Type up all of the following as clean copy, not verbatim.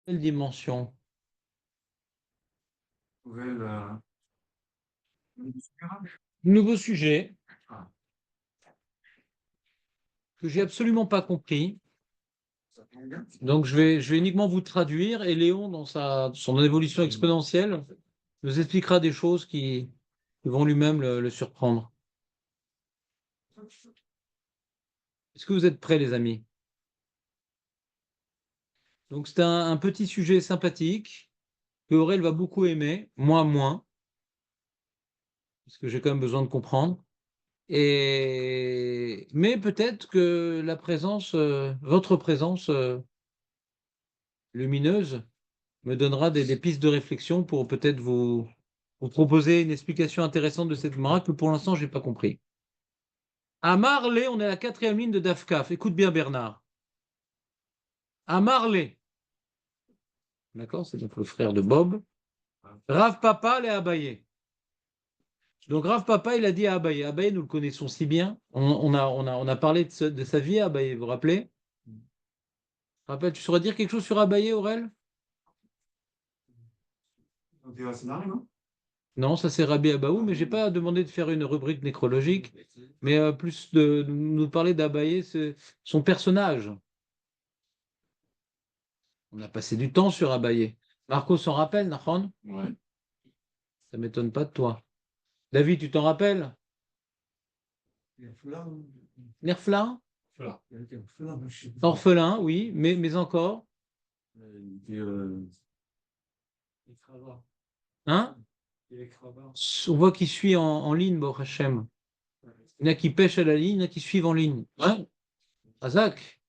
Quelle dimension? Nouveau sujet que j'ai absolument pas compris. Donc je vais uniquement vous traduire et Léon, dans son évolution exponentielle, nous expliquera des choses qui vont lui-même le surprendre. Est-ce que vous êtes prêts, les amis? Donc c'est un petit sujet sympathique que Aurel va beaucoup aimer, moi moins, parce que j'ai quand même besoin de comprendre. Mais peut-être que votre présence lumineuse me donnera des pistes de réflexion pour peut-être vous proposer une explication intéressante de cette Gemara que pour l'instant, je n'ai pas compris. À Marley, on est à la 4e ligne de Dafkaf. Écoute bien, Bernard. À Marley, d'accord, c'est donc le frère de Bob. Rav Papa les Abaye. Donc Rav Papa, il a dit à Abaye. Abaye, nous le connaissons si bien. On a parlé de sa vie à Abaye, vous vous rappelez? Rappelle, tu saurais dire quelque chose sur Abaye, Aurel? Non, ça c'est Rabbi Abaou, mais j'ai pas demandé de faire une rubrique nécrologique, mais plus de nous parler d'Abaye, son personnage. On a passé du temps sur Abaye. Marco s'en rappelle, Nahon? Ouais. Ça m'étonne pas de toi. David, tu t'en rappelles? Nerflin? Orphelin, oui, mais encore. Hein? On voit qu'il suit en ligne, Baruch Hashem. Il y en a qui pêchent à la ligne, il y en a qui suivent en ligne. Ouais. Azak,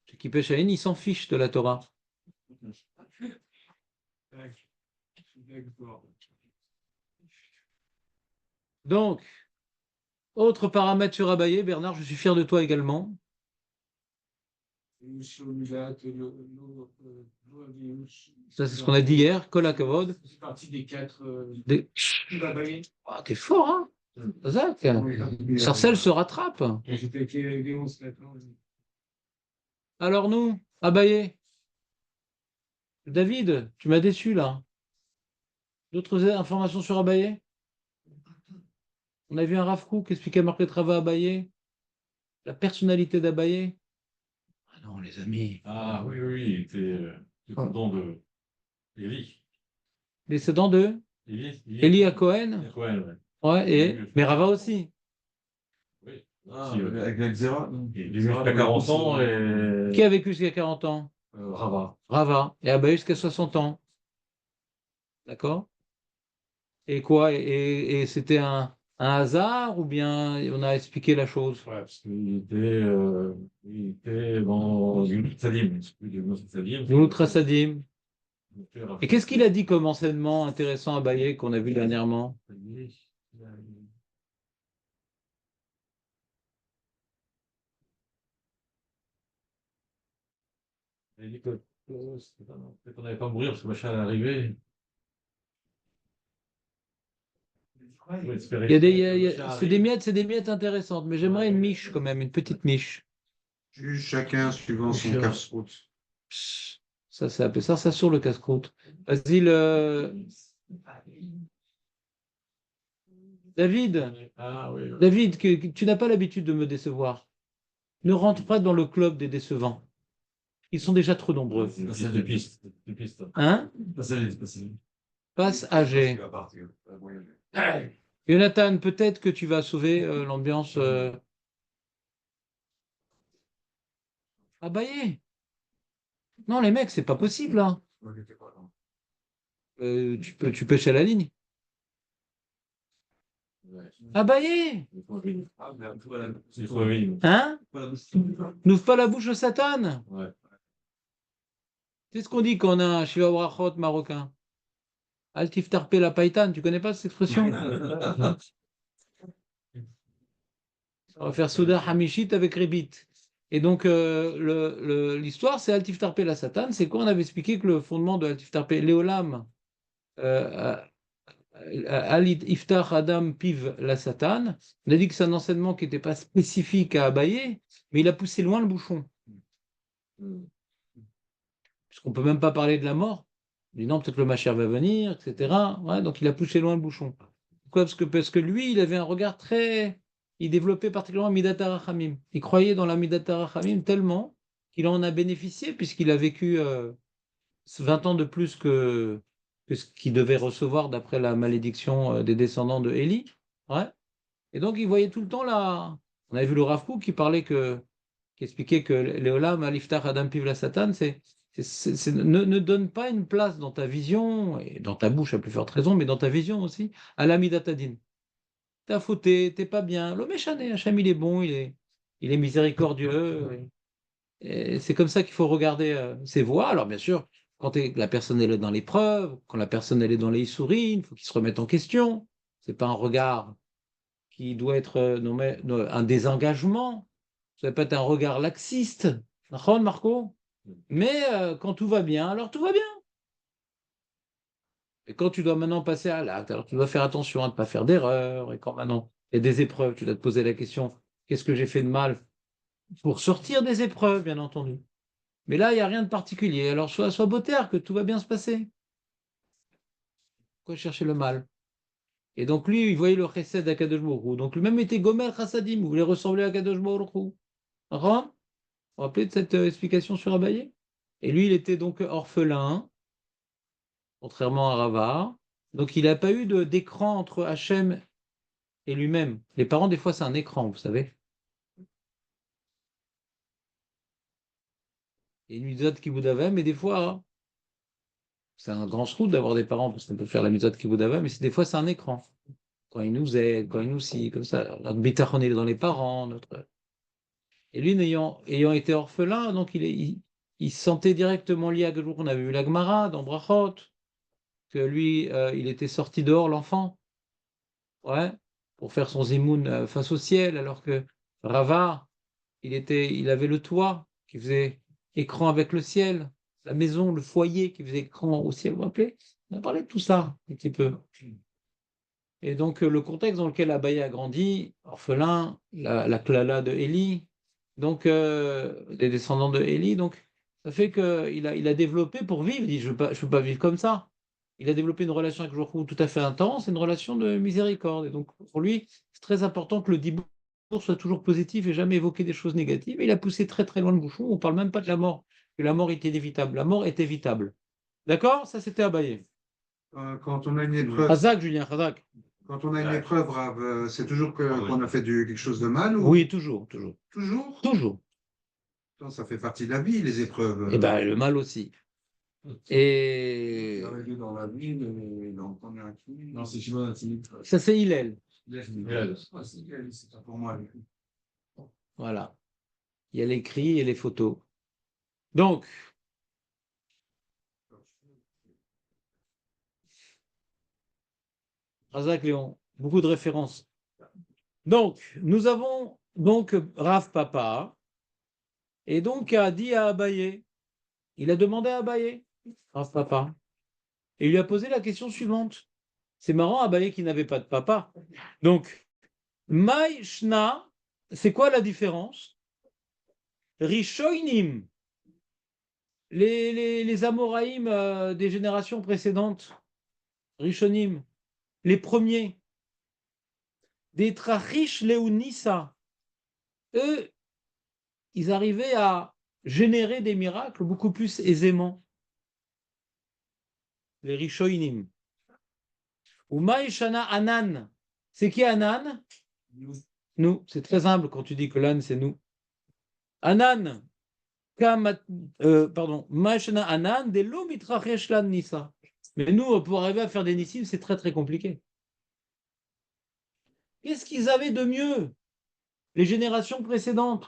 ceux qui pêchent à la ligne, ils s'en fichent de la Torah. Donc, autre paramètre sur Abaye, Bernard, je suis fier de toi également. Ça, c'est ce qu'on a dit hier, Kol HaKavod. C'est partie des 4. Ah, t'es fort, hein? Azak. Sarcelle se rattrape. Alors nous, Abaye, David, tu m'as déçu là. D'autres informations sur Abaye? On a vu un Rav Kook expliquer Marquet Rava Abaye, la personnalité d'Abaye. Ah non, les amis. Ah oui, oui, il était descendant de Élie. Descendant de Eli à Cohen. Cohen, ouais. Ouais, mais Rava aussi. Oui. Avec la Xéra. Il est jusqu'à 40 ans et. Qui a vécu jusqu'à 40 ans? Rava. Rava. Et Abaye jusqu'à 60 ans. D'accord? Et quoi? Et c'était un hasard ou bien on a expliqué la chose? Ouais, parce qu'il était dans une Sadim. Nous, Sadim. Et qu'est-ce qu'il a dit comme enseignement intéressant à Abaye qu'on a vu dernièrement? Il a dit que peut-être qu'on n'allait pas mourir parce que machin allait arriver. C'est des miettes intéressantes, mais j'aimerais une miche quand même, une petite miche. Chacun suivant son casse-croûte. Ça, c'est appelé ça sur le casse-croûte. Vas-y, David, David, que tu n'as pas l'habitude de me décevoir. Ne rentre pas dans le club des décevants. Ils sont déjà trop nombreux. C'est deux pistes. Hein? Passe âgé. Jonathan, peut-être que tu vas sauver l'ambiance. Abaye. Non, les mecs, c'est pas possible, là. Tu pêches à la ligne. Abaye. Hein? N'ouvre pas la bouche de Satan. Ouais. C'est ce qu'on dit quand on a un Shiva Brachot marocain. Altif tarpe la païtane, tu connais pas cette expression? On va faire Souda Hamishit avec Ribit. Et donc, l'histoire, c'est Altif tarpe la Satan. C'est quoi? On avait expliqué que le fondement de Altif tarpe, Léolam, Alit Iftar Adam Piv la Satan, on a dit que c'est un enseignement qui n'était pas spécifique à Abaye, mais il a poussé loin le bouchon. puisqu'on ne peut même pas parler de la mort. Il dit non, peut-être le Mashiach va venir, etc. Ouais, donc il a poussé loin le bouchon. Pourquoi? Parce que lui, il avait un regard très... Il développait particulièrement Midat HaRachamim. Il croyait dans la Midat HaRachamim tellement qu'il en a bénéficié, puisqu'il a vécu 20 ans de plus que ce qu'il devait recevoir d'après la malédiction des descendants de Élie. Ouais. Et donc, il voyait tout le temps là. On avait vu le Rav Kook qui expliquait que Léolam, Aliftach Adam Pivla Satan, ne donne pas une place dans ta vision, et dans ta bouche à plus forte raison, mais dans ta vision aussi, à l'amidatadin. T'as fauté, t'es pas bien. Le méchané, Hachem, il est bon, il est miséricordieux. Et c'est comme ça qu'il faut regarder ses voies. Alors, bien sûr, quand la personne elle est dans l'épreuve, quand la personne elle est dans les issourines, il faut qu'il se remette en question. C'est pas un regard qui doit être un désengagement. Ça peut être un regard laxiste. D'accord, Marco? Mais quand tout va bien, alors tout va bien. Et quand tu dois maintenant passer à l'acte, alors tu dois faire attention à ne pas faire d'erreur. Et quand maintenant il y a des épreuves, tu dois te poser la question, qu'est-ce que j'ai fait de mal pour sortir des épreuves, bien entendu. Mais là, il n'y a rien de particulier. Alors sois bottère, que tout va bien se passer. Pourquoi chercher le mal? Et donc lui, il voyait le chesed d'Akadosh Baruch Hu. Donc lui-même était gomer chassadim, il voulait ressembler à Akadosh Baruch Hu. D'accord? Vous vous rappelez de cette explication sur Abaye? Et lui, il était donc orphelin, contrairement à Rava. Donc il n'a pas eu d'écran entre Hachem et lui-même. Les parents, des fois, c'est un écran, vous savez. Et une mitzvot kibbutz mais des fois, c'est un grand srout d'avoir des parents, parce qu'on peut faire la mitzvot kibbutz mais des fois, c'est un écran. Quand ils nous aident, quand ils nous si, comme ça. Notre bitachon est dans les parents. Et lui, ayant été orphelin, donc il se sentait directement lié à Gedour. On avait vu la Gemara dans Brachot, que lui, il était sorti dehors, l'enfant, ouais, pour faire son zimoun face au ciel, alors que Rava, il avait le toit qui faisait écran avec le ciel, la maison, le foyer qui faisait écran au ciel, vous vous rappelez? On a parlé de tout ça un petit peu. Et donc, le contexte dans lequel Abaye a grandi, orphelin, la klala de Élie, donc des descendants de Élie, donc ça fait qu'il a développé pour vivre, il dit, je ne veux pas vivre comme ça. Il a développé une relation avec Joachim tout à fait intense, une relation de miséricorde. Et donc, pour lui, c'est très important que le dibour soit toujours positif et jamais évoquer des choses négatives. Et il a poussé très très loin le bouchon. On ne parle même pas de la mort, que la mort est inévitable. La mort est évitable. D'accord? Ça, c'était Abaye. Quand on a une épreuve, Khazak, Julien, Khazak. quand on a une épreuve, Rav, c'est toujours qu'on a fait quelque chose de mal ou Oui, toujours, toujours. toujours? Toujours. Non, ça fait partie de la vie, les épreuves. Et bien, le mal aussi. Et Arrivé dans la vie, dans le premier acquis. Non, c'est Shimon Hatzadik. ça, c'est Hillel. C'est pas pour moi. Voilà. Il y a l'écrit et les photos. Donc, Razak Léon, beaucoup de références. Donc, nous avons donc Rav Papa, et donc a dit à Abaye, il a demandé à Abaye, Rav Papa, et il lui a posé la question suivante. C'est marrant, Abaye qui n'avait pas de papa. Donc, Maï Shna, c'est quoi la différence? Rishoinim, les Amoraïm des générations précédentes, Rishonim, les premiers, des Trachish Leunissa, eux, ils arrivaient à générer des miracles beaucoup plus aisément. Les Rishoinim. Ou Maïshana Anan. C'est qui Anan? Nous. C'est très humble quand tu dis que l'âne, c'est nous. Anan. Maïshana Anan, de l'eau mitrachesh lan nissa. Mais nous, pour arriver à faire des nissim, c'est très très compliqué. Qu'est-ce qu'ils avaient de mieux, les générations précédentes?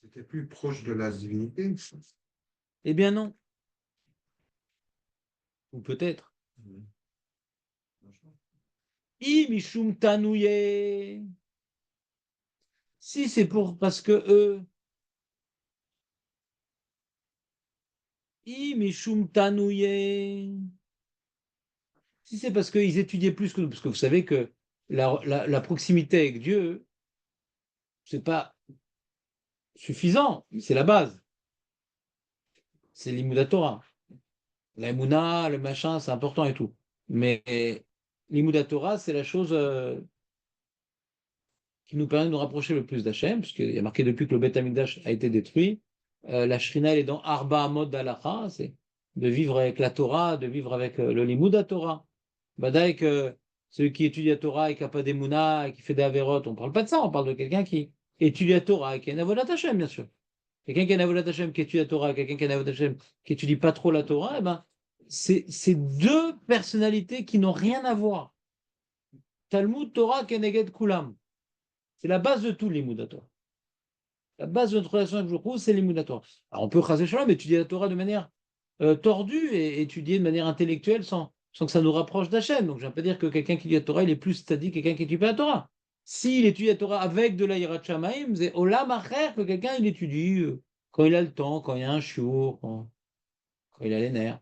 C'était plus proche de la divinité. Eh bien non. Ou peut-être. Mishum tanouye. Si c'est parce que eux, Mishum tanouye. Si c'est parce qu'ils étudiaient plus que nous, parce que vous savez que la proximité avec Dieu, c'est pas suffisant, mais c'est la base. c'est l'Imoud Torah. La Emouna, le machin, c'est important et tout. Mais l'Imoud Torah, c'est la chose qui nous permet de nous rapprocher le plus d'Hachem, puisqu'il y a marqué depuis que le Beth Amikdash a été détruit, la Shrina, elle est dans Arba Amod d'Alacha, c'est de vivre avec la Torah, de vivre avec le Limud Torah. Badaï que celui qui étudie la Torah et qui n'a pas d'Emouna et qui fait des Averot, on ne parle pas de ça, on parle de quelqu'un qui étudie la Torah et qui est un Avodat Hashem, bien sûr. Quelqu'un qui est un Avodat Hashem qui étudie la Torah, quelqu'un qui est un Avodat Hashem qui étudie pas trop la Torah, eh ben, c'est deux personnalités qui n'ont rien à voir. Talmud Torah Keneged Kulam. C'est la base de tout l'Imoud Torah. La base de notre relation avec le c'est l'Imoud Torah. Alors on peut chasser Shalom, étudier la Torah de manière tordue et étudier de manière intellectuelle sans que ça nous rapproche d'Hachem. Donc je ne vais pas dire que quelqu'un qui lit la Torah, il est plus statique que quelqu'un qui étudie pas la Torah. S'il étudie la Torah avec de la Yirat Shamayim, c'est Olam Acher que quelqu'un il étudie quand il a le temps, quand il y a un shiur, quand il a les nerfs.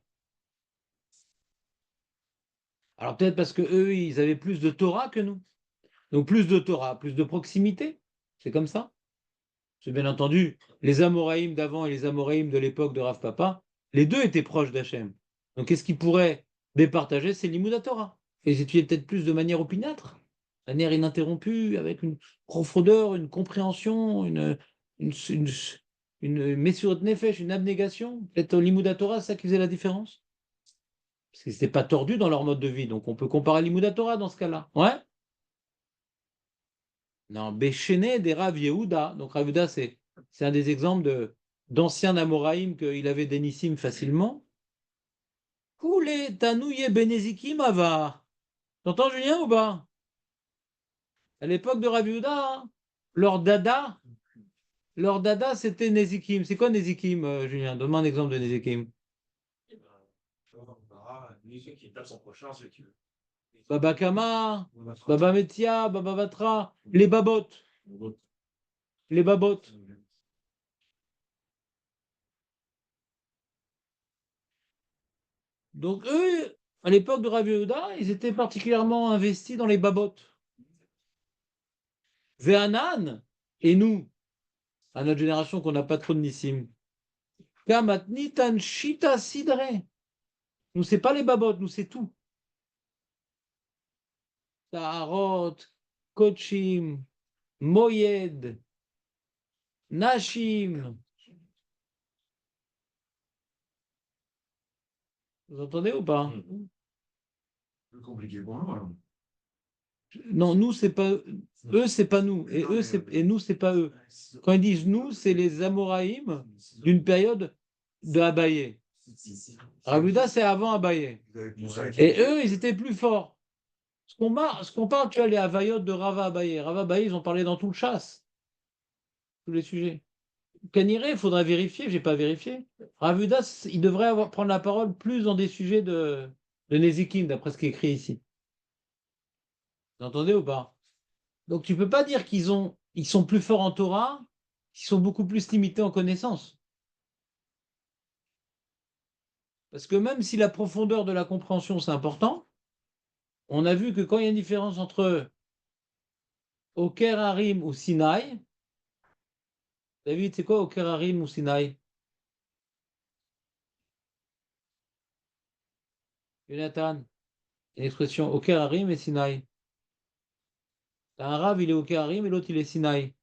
Alors peut-être parce que eux, ils avaient plus de Torah que nous. Donc plus de Torah, plus de proximité. C'est comme ça. C'est bien entendu, les Amoraïm d'avant et les Amoraïm de l'époque de Rav Papa, les deux étaient proches d'Hachem. Donc qu'est-ce qu'ils pourraient départager? C'est l'Imoud Torah. Et ils étudiaient peut-être plus de manière opiniâtre, de manière ininterrompue, avec une profondeur, une compréhension, une Messirat Nefesh, une abnégation. Peut-être l'Imoud Torah, c'est ça qui faisait la différence. Parce qu'ils n'étaient pas tordus dans leur mode de vie. Donc on peut comparer l'Imoud Torah dans ce cas-là. Ouais? Non, Béchéné des Rav Yehuda. Donc Rav Yehuda, c'est un des exemples d'anciens Amoraïm qu'il avait des Nissim facilement. Koulé Tanouye Benezikim Ava. T'entends Julien ou pas? À l'époque de Rav Yehuda, hein, leur dada, c'était Nezikim. C'est quoi Nezikim, Julien? Donne-moi un exemple de Nezikim. Baba Kama, Baba Metia, Baba Vatra, les babotes. Les babotes. Donc eux, à l'époque de Rav Yehuda, ils étaient particulièrement investis dans les babotes. Véanan, et nous, à notre génération qu'on n'a pas trop de Nissim, Kamatnitan Shita Sidre. Nous, c'est pas les babotes, nous, c'est tout. Taharot, Kochim, Moyed, Nashim. Vous entendez ou pas? C'est compliqué pour nous, alors. Non, nous, c'est pas eux, c'est pas nous. Et nous, c'est pas eux. Quand ils disent nous, c'est les Amoraïm d'une période de Abaye. Rav Yehuda, c'est avant Abaye. Et eux, ils étaient plus forts. Ce qu'on parle, tu vois, les Havayot de Rava Abaye. Rava Abaye, ils ont parlé dans tout le chasse, tous les sujets. Caniré, il faudrait vérifier, je n'ai pas vérifié. Rav Yehuda, il devrait prendre la parole plus dans des sujets de Nézikim, d'après ce qui est écrit ici. Vous entendez ou pas? Donc tu ne peux pas dire ils sont plus forts en Torah, ils sont beaucoup plus limités en connaissances. Parce que même si la profondeur de la compréhension, c'est important, on a vu que quand il y a une différence entre Oker Harim ou Sinaï, David, c'est quoi Oker Harim ou Sinaï? Jonathan, une expression Oker Harim et Sinaï. T'as un rave, il est Oker Harim et l'autre, il est Sinaï.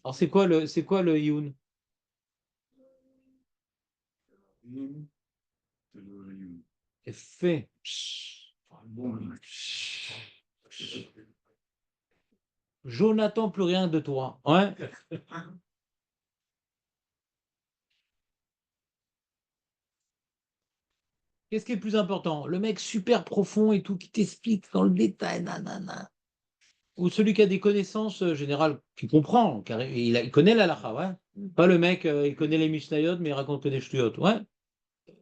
Alors c'est quoi le Yun? Fait. Jonathan, plus rien de toi. Ouais. Qu'est-ce qui est le plus important? Le mec super profond et tout, qui t'explique dans le détail, nanana. Ou celui qui a des connaissances générales, qui comprend, car il connaît la halakha, ouais. Pas le mec, il connaît les Mishnayot, mais il raconte que des ch'tuyot, ouais.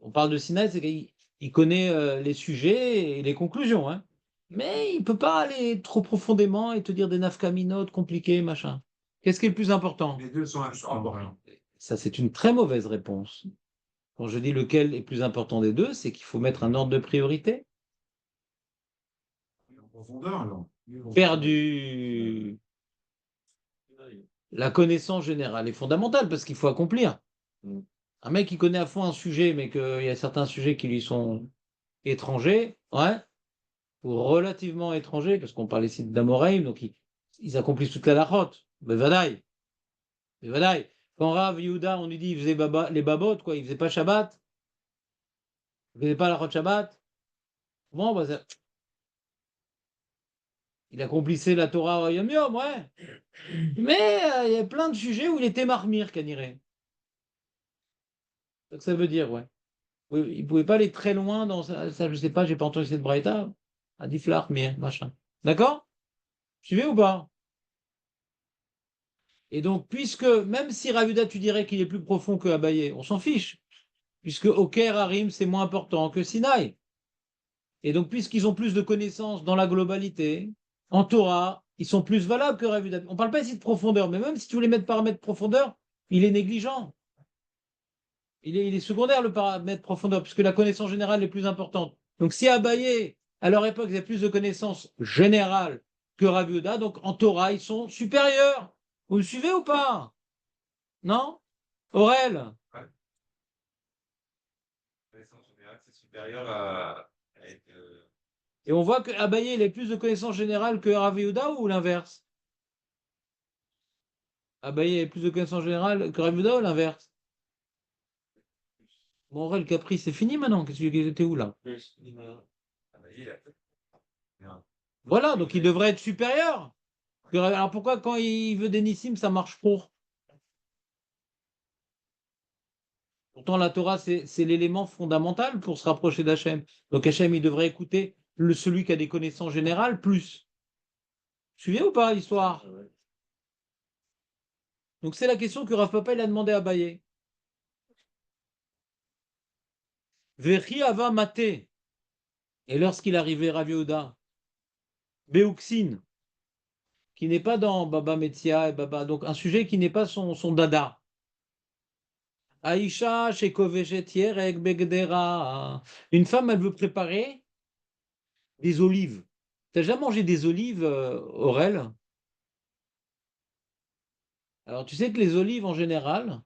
On parle de Sinaï, c'est qu'il connaît les sujets et les conclusions, hein. Mais il ne peut pas aller trop profondément et te dire des nafkaminotes compliquées, machin. Qu'est-ce qui est le plus important? Les deux sont importants. Ça, c'est une très mauvaise réponse. Quand je dis lequel est plus important des deux, c'est qu'il faut mettre un ordre de priorité. En profondeur, alors. Perdu. la connaissance générale est fondamentale parce qu'il faut accomplir. Un mec qui connaît à fond un sujet, mais qu'il y a certains sujets qui lui sont étrangers, ouais, ou relativement étrangers, parce qu'on parle ici d'Amoreim, donc ils accomplissent toute la lachote. Mais vadaï. Quand Rav Yehuda, on lui dit, il faisait les babot, quoi, il faisait pas Shabbat, il faisait pas la Chot Shabbat. Bon, bah, il accomplissait la Torah Yom Yom, ouais. Mais il y a plein de sujets où il était marmire, Kaniré. C'est ce que ça veut dire, ouais. Oui, il ne pouvait pas aller très loin dans ça, je sais pas, j'ai pas entendu cette braïta. Adiflar, mais machin. D'accord? Suivez ou pas? Et donc, puisque, même si Ravuda, tu dirais qu'il est plus profond que Abaye, on s'en fiche. Puisque Oker, Harim, c'est moins important que Sinaï. Et donc, puisqu'ils ont plus de connaissances dans la globalité, en Torah, ils sont plus valables que Ravuda. On ne parle pas ici de profondeur, mais même si tu voulais mettre paramètre profondeur, il est négligent. Il est secondaire le paramètre profondeur, puisque la connaissance générale est plus importante. Donc si Abaye, à leur époque, ils avaient plus de connaissances générales que Rav Yehuda, donc en Torah, ils sont supérieurs. Vous me suivez ou pas? Non? Aurel? Ouais. La connaissance générale, c'est supérieur à être. Et on voit que Abaye, il a plus de connaissances générales que Rav Yehuda ou l'inverse? Abaye a plus de connaissances générales que Rav Yehuda ou l'inverse? Bon, Aurel, Capri, c'est fini maintenant. Qu'est-ce que t'es où là? Ah bah, il a fait. Bien. Voilà, donc il devrait être supérieur. Alors pourquoi quand il veut des Nissim, ça marche pour? Pourtant, la Torah, c'est l'élément fondamental pour se rapprocher d'Hachem. Donc Hachem, il devrait écouter celui qui a des connaissances générales plus. Suivez ou pas l'histoire? Donc c'est la question que Rav Papa il a demandé à Abaye. Vechi ava maté. Et lorsqu'il arrivait Rav Yehuda, Béouxine, qui n'est pas dans Baba Metzia et Baba, donc un sujet qui n'est pas son dada. Aïcha, Shekovejet Yerek Begdera. Une femme, elle veut préparer des olives. T'as déjà mangé des olives, Aurel? Alors, tu sais que les olives, en général,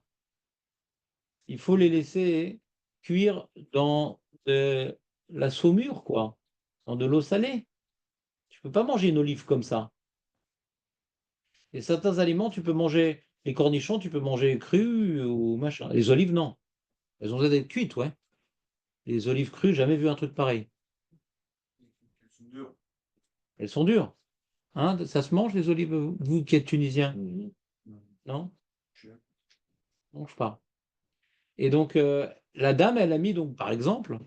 il faut les laisser cuire dans de la saumure, quoi, dans de l'eau salée. Tu peux pas manger une olive comme ça. Et certains aliments, tu peux manger les cornichons, tu peux manger crus ou machin. Les olives, non. Elles ont besoin d'être cuites, ouais. Les olives crues, jamais vu un truc pareil. Elles sont dures. Hein, ça se mange, les olives, vous qui êtes tunisien? Non? Non, je pas. Et donc, la dame, elle a mis, donc, par exemple,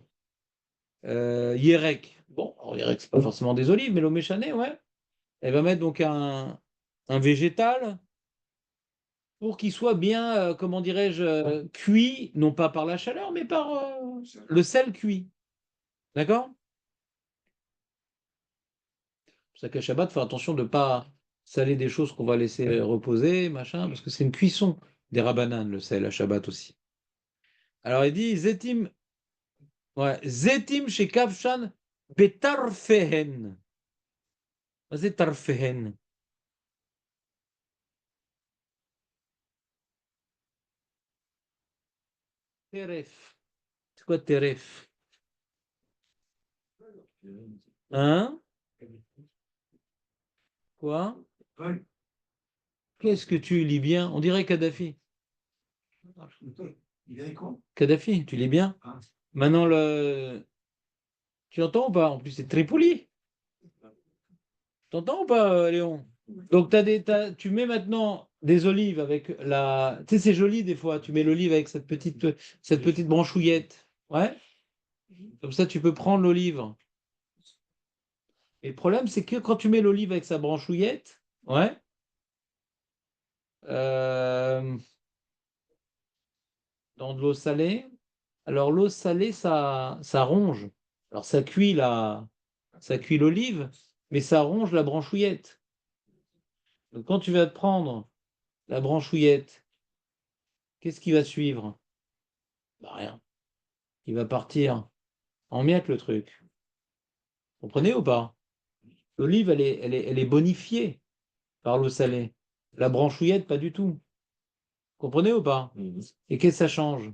Yerek. Bon, alors Yerek, c'est pas forcément des olives, mais l'oméchané, ouais. Elle va mettre donc un végétal pour qu'il soit bien, comment dirais-je, cuit, non pas par la chaleur, mais par le sel cuit. D'accord? C'est pour ça qu'à Shabbat, il faut attention de ne pas saler des choses qu'on va laisser reposer, machin, parce que c'est une cuisson des rabananes, le sel, à Shabbat aussi. Alors il dit, Zetim, ouais, Zetim chez Kavshan betarfehen. C'est tarfehen. Teref. C'est quoi teref? Hein? Quoi? Qu'est-ce que tu lis bien? On dirait Kadhafi. Kadhafi, tu lis bien? Maintenant, tu entends ou pas? En plus, c'est Tripoli. T'entends ou pas, Léon? Donc, tu mets maintenant des olives avec la. Tu sais, c'est joli des fois. Tu mets l'olive avec cette petite branchouillette. Ouais. Comme ça, tu peux prendre l'olive. Et le problème, c'est que quand tu mets l'olive avec sa branchouillette, ouais, euh, dans de l'eau salée, alors l'eau salée, ça ronge. Alors ça cuit l'olive, mais ça ronge la branchouillette. Donc quand tu vas te prendre la branchouillette, qu'est-ce qui va suivre? Bah rien. Il va partir en miettes le truc. Vous comprenez ou pas? L'olive, elle est bonifiée par l'eau salée. La branchouillette, pas du tout. Comprenez ou pas? Et qu'est-ce que ça change?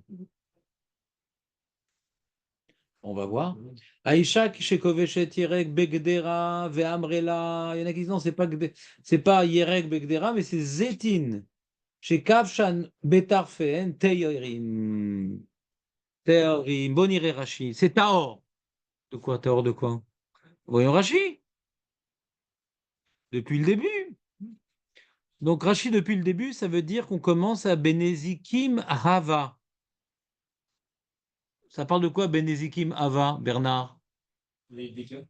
On va voir. Aïcha Kishekoveshet Yerek Begdera Ve'amrela. Il y en a qui disent non, c'est pas Yerek Begdera, mais c'est Zetin. Chez Kavshan Betarfen Teirim. Teirim. Bonire Rashi. C'est Taor. De quoi? Taor de quoi? Voyons Rashi. Depuis le début. Donc Rashi, depuis le début, ça veut dire qu'on commence à Benezikim Hava. Ça parle de quoi Benezikim Hava, Bernard? Les dégâts.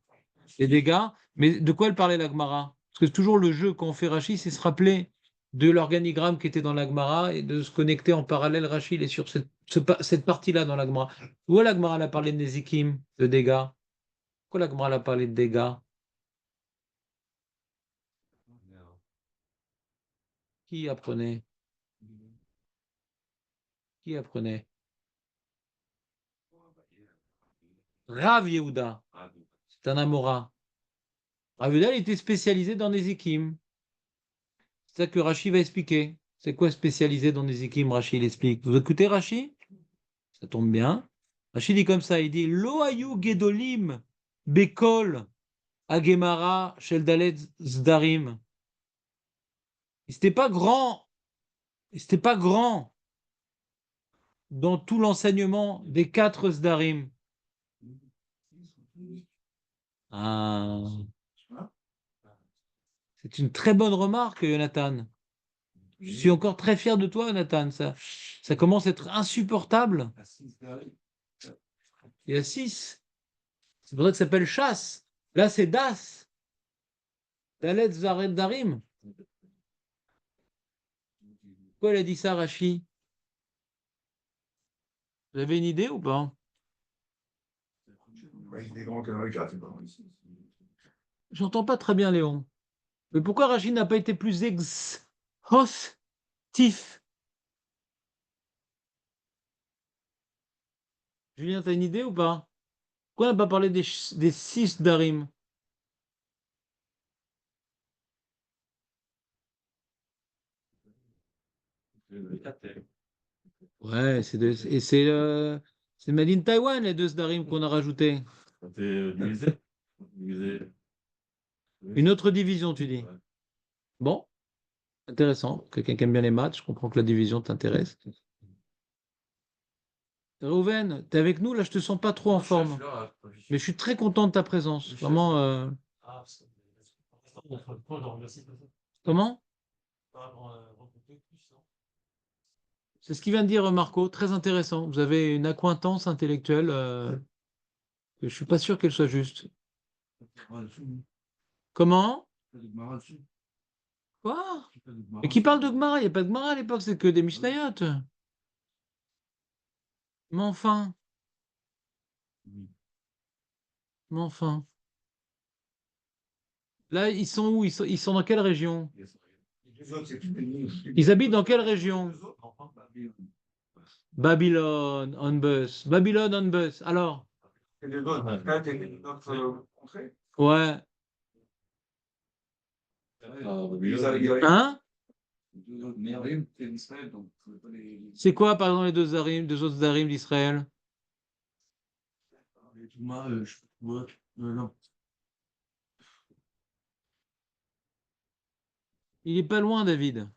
Mais de quoi elle parlait la Gemara? Parce que toujours le jeu quand on fait Rashi, c'est se rappeler de l'organigramme qui était dans la Gemara et de se connecter en parallèle. Rashi, il est sur cette partie-là dans la Gemara. Où la Gemara elle a parlé de Nezikim, de dégâts? Pourquoi la Gemara elle a parlé de dégâts? Qui apprenait? Qui apprenait? Rav Yehuda. C'est un Amora. Rav Yehuda, il était spécialisé dans Nezikim. C'est ça que Rashi va expliquer. C'est quoi spécialisé dans Nezikim? Rashi il explique. Vous écoutez Rashi? Ça tombe bien. Rashi dit comme ça, il dit Lo ayu gedolim bekol agemara shel dalet zdarim. C'était pas grand, c'était pas grand dans tout l'enseignement des 4 zdarim. Ah, c'est une très bonne remarque, Jonathan. Je suis encore très fier de toi, Jonathan. Ça commence à être insupportable. Il y a 6. C'est pour ça que ça s'appelle chasse. Là, c'est das. Dalet zdarim. Pourquoi il a dit ça, Rashi? Vous avez une idée ou pas? J'entends pas très bien, Léon. Mais pourquoi Rachid n'a pas été plus exhaustif? Julien, t'as une idée ou pas? Pourquoi on n'a pas parlé des 6 Darim? Ouais, c'est Made in Taiwan, les 2 Darim qu'on a rajoutés. Une autre division, tu dis? Bon, intéressant. Quelqu'un qui aime bien les maths, je comprends que la division t'intéresse. Rouven, t'es avec nous? Là, je te sens pas trop en forme. Mais je suis très content de ta présence. Vraiment. Comment? C'est ce qu'il vient de dire Marco, très intéressant. Vous avez une accointance intellectuelle que je ne suis pas sûr qu'elle soit juste. Comment? Quoi? Et qui parle de Gemara? Il n'y a pas de Gemara à l'époque, c'est que des Mishnayot. Mais enfin. Mais enfin. Là, ils sont où? Ils sont dans quelle région? Ils habitent dans quelle région? Babylone, on bus. Babylone, on bus. Alors? Ouais. Hein? C'est quoi, par exemple, les 2 autres Zarim d'Israël? Il est pas loin, David.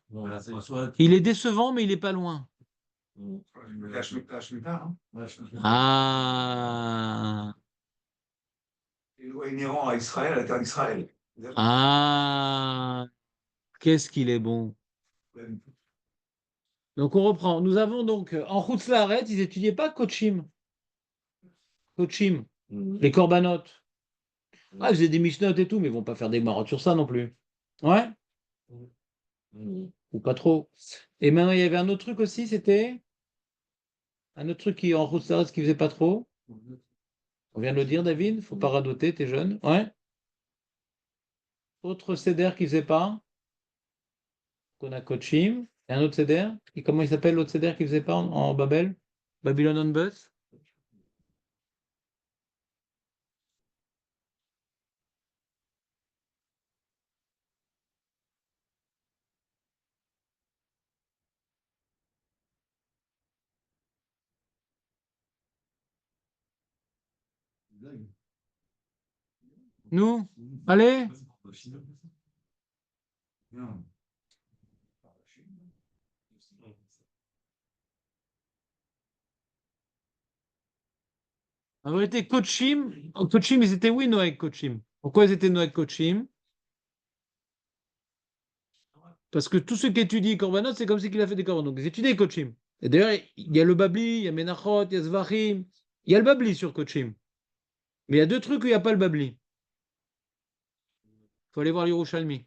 Il est décevant, mais il est pas loin. Ah. Inhérent à Israël, à la terre d'Israël. Ah. Qu'est-ce qu'il est bon. Donc on reprend. Nous avons donc en Hutzlaret, ils n'étudiaient pas Kochim. Kochim, les corbanotes. Ah, ils faisaient des Mishnot et tout, mais ils vont pas faire des marottes sur ça non plus. Ouais? Ou pas trop. Et maintenant, il y avait un autre truc aussi, c'était un autre truc qui en Hutzlaret qui faisait pas trop. On vient de le dire, David, faut pas radoter, t'es jeune. Ouais. Autre CDR qui faisait pas. Qu'on a Kochim. Et un autre CDR. Et comment il s'appelle l'autre CDR qui faisait pas en Babel? Babylon on Bus. Nous? Allez? En vérité, Kochim, ils étaient oui Noël Kochim. Pourquoi ils étaient Noël Kochim? Parce que tous ceux qui étudient Korbanot, c'est comme si qu'il a fait des Korbanot. Donc, ils étudient Kochim. Et d'ailleurs, il y a le Babli, il y a Menachot, il y a Zvachim. Il y a le Babli sur Kochim. Mais il y a deux trucs où il n'y a pas le Babli. Il faut aller voir l'Yerushalmi.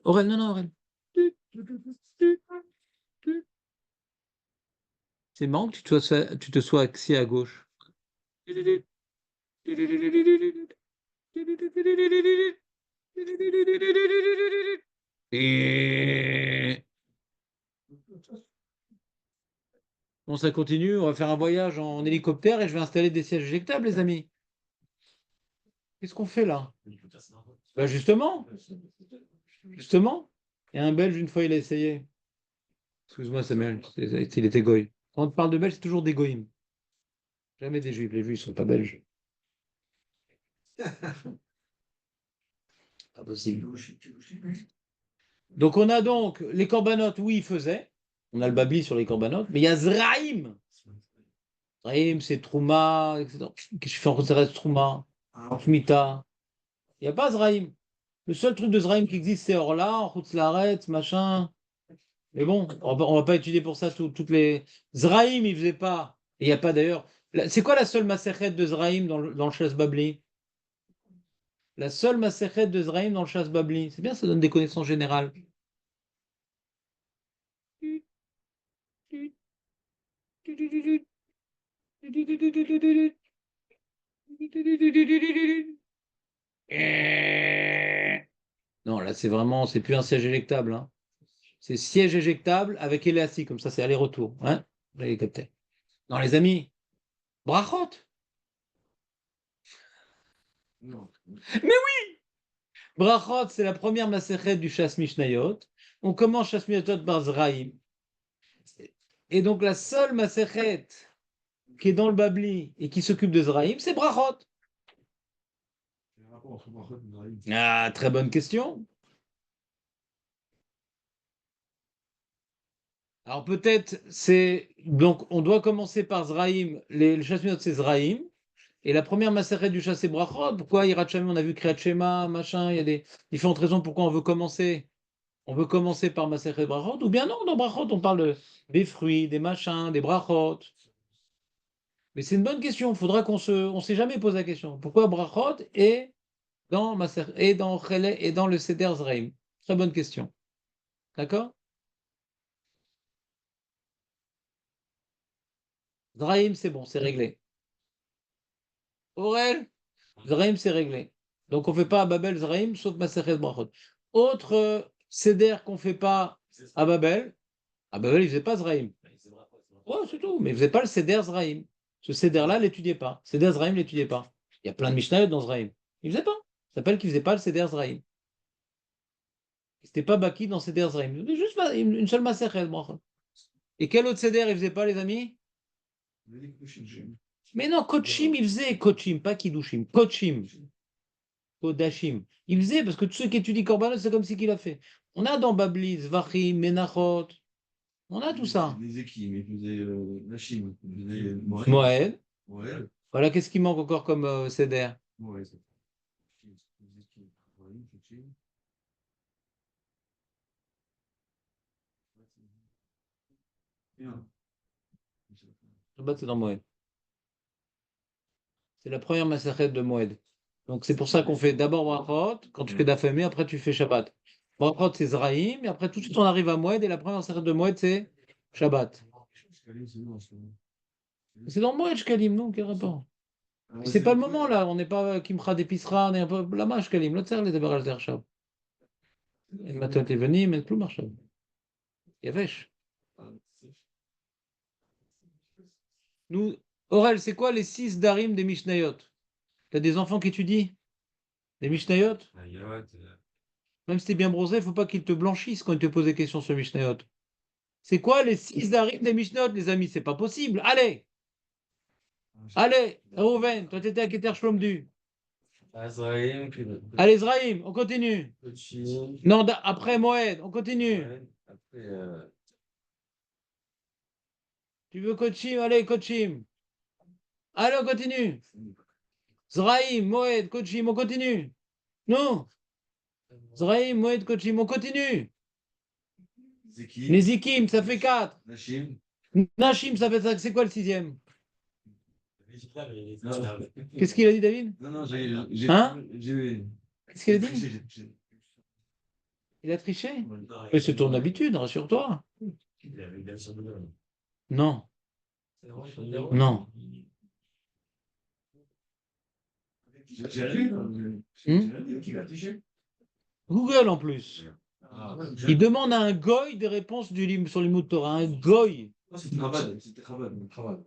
Aurel, non, Aurel. C'est marrant que tu te sois axé à gauche. Et... Bon, ça continue. On va faire un voyage en hélicoptère et je vais installer des sièges éjectables, les amis. Qu'est-ce qu'on fait là? Bah justement, il y a un Belge, une fois, il a essayé. Excuse-moi, Samuel, il était goy. Quand on parle de Belge, c'est toujours des goïms. Jamais des juifs. Les juifs ne sont pas belges. Pas possible. Donc, on a donc les corbanotes, oui, ils faisaient. On a le babli sur les corbanotes, mais il y a Zraïm. Zraïm, c'est Trouma, etc. Qu'est-ce que je fais en Khotzeres Trouma, Shmita. Il n'y a pas Zraïm. Le seul truc de Zraïm qui existe, c'est Orla, en Khotslaret, machin. Mais bon, on va pas étudier pour ça toutes les. Zraïm, il faisait pas. Il n'y a pas d'ailleurs. C'est quoi la seule Maserhet de Zraïm dans le Chasse Babli? La seule Maserhet de Zraïm dans le Chasse Babli. C'est bien, ça donne des connaissances générales. Non, là, c'est plus un siège éjectable, hein. C'est siège éjectable avec élastique, comme ça, c'est aller-retour. Hein? Vous l'avez capté. Non, les amis, brachot. Non. Mais oui, brachot, c'est la première maséchet du Shas Mishnayot. On commence Shas Mishnayot par Zraïm. Et donc, la seule maséchet qui est dans le Babli et qui s'occupe de Zraïm, c'est brachot. Ah, très bonne question. Alors peut-être donc on doit commencer par Zraïm, le Shasminot c'est Zraïm, et la première Maseret du chassé Brachot, pourquoi Yirat Shami, on a vu Kriyat Shema, machin, il y a des différentes raisons pourquoi on veut commencer. On veut commencer par Maseret Brachot, ou bien non, dans Brachot on parle des fruits, des machins, des Brachot. Mais c'est une bonne question, il faudra on s'est jamais posé la question. Pourquoi Brachot est dans Chele et dans le Seder Zraïm? Très bonne question. D'accord? Zraïm, c'est bon, c'est réglé. Aurel, Zraïm, c'est réglé. Donc, on ne fait pas à Babel Zraïm, sauf Masechet Brachot. Autre Seder qu'on ne fait pas à Babel, il ne faisait pas Zraïm. Ouais, c'est tout, mais il ne faisait pas le Seder Zraïm. Ce Seder-là, il l'étudiait pas. Seder Zraïm, il l'étudiait pas. Il y a plein de Mishnayot dans Zraïm. Il ne faisait pas. Ça s'appelle qu'il ne faisait pas le Seder Zraïm. C'était pas Baki dans Seder Zraïm. Il faisait juste une seule Masechet Brachot. Et quel autre Seder il ne faisait pas, les amis? Mais non, Kochim, il faisait Kochim, pas Kiddushim. Kochim. Kodashim. Il faisait, parce que tous ceux qui étudient Korbanot, c'est comme si qu'il a fait. On a dans Babli, Zvachim, Menachot, on a tout ça. Il faisait qui? Il faisait Nashim. Il faisait Moed. Moed. Voilà, qu'est-ce qui manque encore comme Seder? Moed. Shabbat, c'est dans Moed. C'est la première Masachet de Moed. Donc c'est pour ça qu'on fait d'abord Brachot, quand tu fais d'Afamé, après tu fais Shabbat. Brachot, c'est Zraïm, et après tout de suite on arrive à Moed, et la première Masachet de Moed, c'est Shabbat. C'est dans Moed, Shkalim, non? Quel rapport? C'est pas le moment là, on n'est pas Kimcha d'épisra, on est un peu là-bas, Shkalim, l'autre serre les débarras de Shab. Et maintenant t'es venu, mais plus marchab. Yavesh. Nous, Aurel, c'est quoi les 6 darim des Mishnayot? T'as des enfants qui étudient des Mishnayot? Même si t'es bien bronzé, il faut pas qu'ils te blanchissent quand ils te posent des questions sur Mishnayot. C'est quoi les 6 darim des Mishnayot, les amis? C'est pas possible. Allez! Allez, Rouven, toi, tu étais à Keter Shlomdu. Azraïm, Allez, Zraïm, on continue. Non, après Moed, on continue. après, Tu veux Kochim? Allez, Kochim. Allez, on continue. Zraïm, Moed, Kochim, on continue. Non. Zraïm, Moed, Kochim, on continue. Zeki, Les Zikim, ça fait 4. Nashim. Nashim, ça fait 5. C'est quoi le 6e? Non, Qu'est-ce qu'il a dit, David? non, Hein? j'ai. Qu'est-ce qu'il a dit? Il a triché? Mais c'est ton habitude, rassure-toi. Non. Non. J'ai lu. Qui l'a triché? Google en plus. Il demande à un goy des réponses sur l'Imout Torah. Un goy. C'était Chabad. C'était Chabad.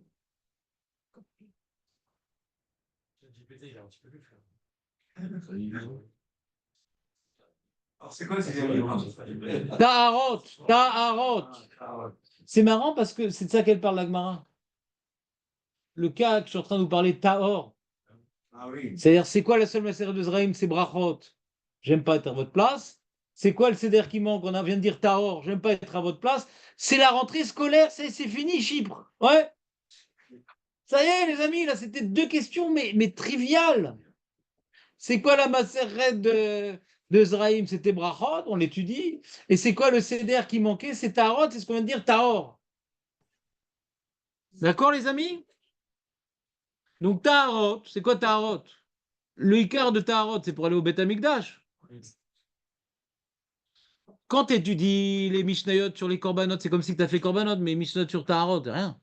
Alors, c'est quoi ces Taharot. Taharot. C'est marrant parce que c'est de ça qu'elle parle, l'Agmara. Le cas que je suis en train de vous parler, Tahor. Ah oui. C'est-à-dire, c'est quoi la seule macérée de Zraïm? C'est Brachot. J'aime pas être à votre place. C'est quoi le CDR qui manque? On vient de dire Tahor. J'aime pas être à votre place. C'est la rentrée scolaire. C'est fini, Chypre. Ouais. Ça y est, les amis, là, c'était 2 questions, mais triviales. C'est quoi la macérée de Zraïm? C'était Brachot, on l'étudie. Et c'est quoi le CDR qui manquait? C'est Tahorot, c'est ce qu'on vient de dire, Tahor. D'accord, les amis? Donc, Taharot, c'est quoi Taharot? Le Icar de Taharot, c'est pour aller au Beth Amikdash. Quand tu étudies les Mishnayot sur les Korbanot, c'est comme si tu as fait Korbanot, mais Mishnayot sur Taharot, rien.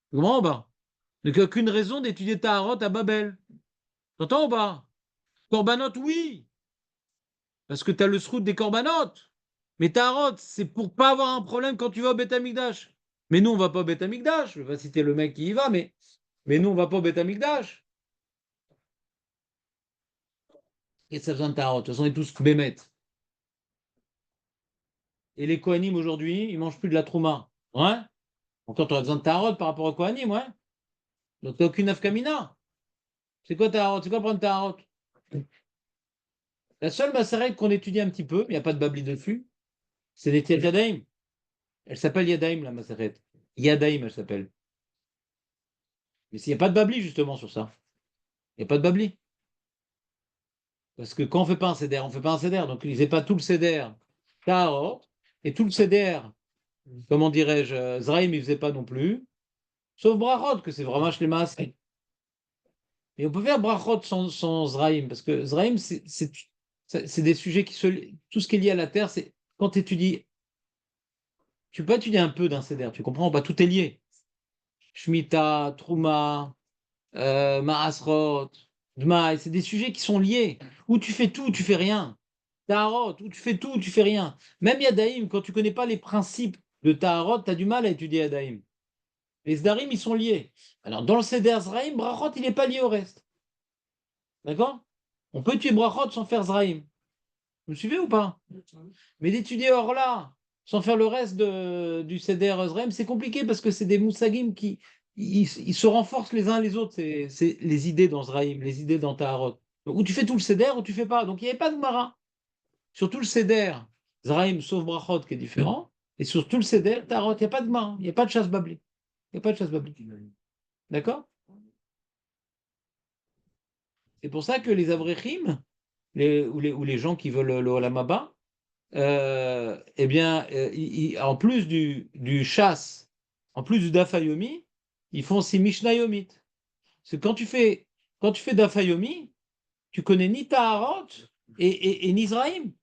Tu comprends ou pas? Donc, il n'y a aucune raison d'étudier Taharot à Babel. T'entends ou pas? Korbanot, oui, parce que tu as le srout des Korbanot. Mais Taharot, c'est pour pas avoir un problème quand tu vas au Beth Amikdash. Mais nous, on va pas au Beth Amikdash. Je vais pas citer le mec qui y va, mais nous, on va pas au Beth Amikdash. Et ça a besoin de Taharot. De toute façon, on est tous bémet. Et les Kohanim aujourd'hui, ils mangent plus de la trouma. Ouais. Donc quand tu as besoin de Taharot par rapport aux Kohanim, ouais. Donc tu n'as aucune afkamina. C'est quoi Taharot? C'est quoi prendre Taharot? La seule Maseret qu'on étudie un petit peu, il n'y a pas de Babli dessus, c'est des Yadaim. Elle s'appelle Yadaim, la Maseret. Yadaim, elle s'appelle. Mais s'il n'y a pas de Babli justement sur ça. Il n'y a pas de Babli. Parce que quand on ne fait pas un CDR, on ne fait pas un CDR. Donc il ne fait pas tout le CDR Taharot et tout le CDR, comment dirais-je, Zraïm, il ne faisait pas non plus. Sauf Brachot, que c'est vraiment les masses. Et on peut faire Brachot sans Zraïm, parce que Zraïm, c'est des sujets qui tout ce qui est lié à la terre, c'est quand tu étudies, tu peux étudier un peu d'un CDR, tu comprends? Bah, tout est lié. Shemitah, Trouma, Maasrot, Dmaï, c'est des sujets qui sont liés. Où tu fais tout, tu fais rien. Taharot, où tu fais tout, tu fais rien. Même Yadaïm, quand tu connais pas les principes de Taharot, tu as du mal à étudier Yadaïm. Les Zdarim, ils sont liés. Alors, dans le CDR Zraïm, Brachot, il n'est pas lié au reste. D'accord? On peut tuer Brachot sans faire Zraïm. Vous me suivez ou pas? Mais d'étudier Orla sans faire le reste du CDR Zraïm, c'est compliqué parce que c'est des moussagim qui ils se renforcent les uns les autres. C'est les idées dans Zraïm, les idées dans Taharot. Donc, ou tu fais tout le CDR ou tu fais pas. Donc il n'y avait pas de Mara. Sur tout le CDR, Zraïm sauf Brachot qui est différent. Et sur tout le CDR, Taharot, il n'y a pas de Mara. Il n'y a pas de chasse babli. Il n'y a pas de chasse babli. D'accord? C'est pour ça que les Avrechim, ou les gens qui veulent le Olam Haba, eh bien, en plus du chasse, en plus du Dafayomi, ils font aussi Mishnayomit. Parce que quand tu fais Dafayomi, tu connais ni Taharot et ni Zraïm.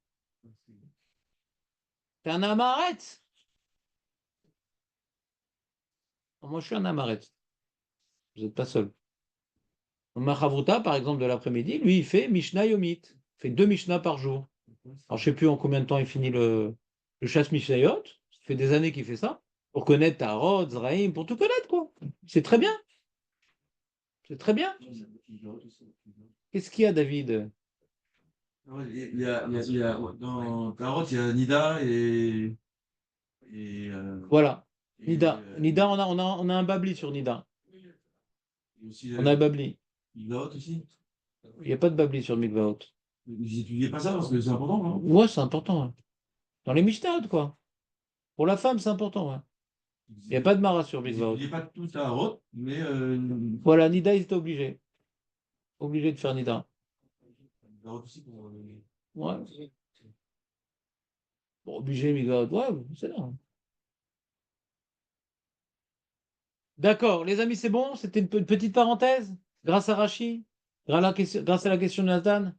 T'es un Amaret. Moi, je suis un Amaret. Vous n'êtes pas seul. Machavruta, par exemple, de l'après-midi, lui, il fait Mishnah Yomit. Il fait 2 Mishnah par jour. Alors, je ne sais plus en combien de temps il finit le chasse Mishnayot. Ça fait des années qu'il fait ça. Pour connaître Tarot, Zraïm, pour tout connaître, quoi. C'est très bien. C'est très bien. Qu'est-ce qu'il y a, David? Dans Tarot, il y a Nida Voilà. Nida. Nida, on a un babli sur Nida. On a Babli. Mikvaot aussi. Il n'y a pas de Babli sur le Mikvaot. Vous n'étudiez pas ça parce que c'est important, non? Ouais, c'est important. Ouais. Dans les Mishnayot, quoi. Pour la femme, c'est important. Ouais. Il n'y a pas de Mara sur Vous Mikvaot. n'étudiez pas tout à haute, mais. Voilà, Nida, ils étaient obligés. Obligés de faire Nida. Mikvaot aussi pour. Ouais. Bon, obligé, Mikvaot. Ouais, c'est là. D'accord, les amis, c'est bon? C'était une petite parenthèse grâce à Rachi, grâce à la question de Nathan.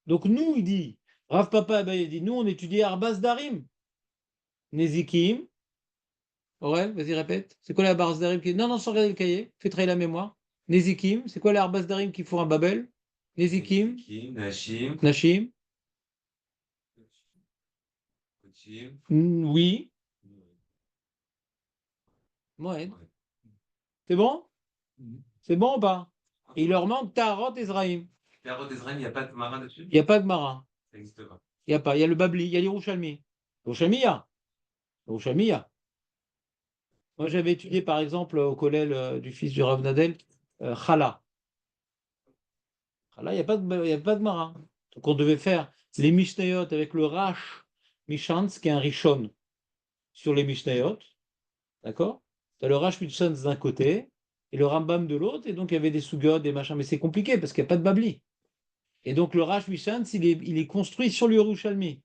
Donc nous, il dit, Rav Papa Abaye dit, nous, on étudie Arbaz Darim, Nezikim. Aurel, vas-y, répète. C'est quoi la Arbaz Darim qui... Non, non, sans regarder le cahier, fais travailler la mémoire. Nezikim, c'est quoi les Arbaz Darim qui font un Babel? Nezikim, Nashim, Nashim, Kotim, oui, Moed. C'est bon? C'est bon ou pas? Et il leur manque Taharot et Zraïm. Tarot Ezraïm, il n'y a pas de marin dessus? Il n'y a pas de Mara. Ça n'existe pas. Il n'y a pas. Il y a le Babli, il y a l'Yerushalmi. L'Yerushalmi, il y a. L'Yerushalmi, il y a. Moi, j'avais étudié, par exemple, au collège du fils du Rav Nadel, Chala. Chala, il n'y a pas de, il y a pas de Mara. Donc, on devait faire les Mishnayot avec le Rash Mishantz, qui est un Rishon, sur les Mishnayot. D'accord? Tu as le Rash Mishantz d'un côté et le Rambam de l'autre. Et donc, il y avait des Sugot, des machins. Mais c'est compliqué parce qu'il n'y a pas de Babli. Et donc, le Rash Mishantz, il est construit sur le Yerushalmi.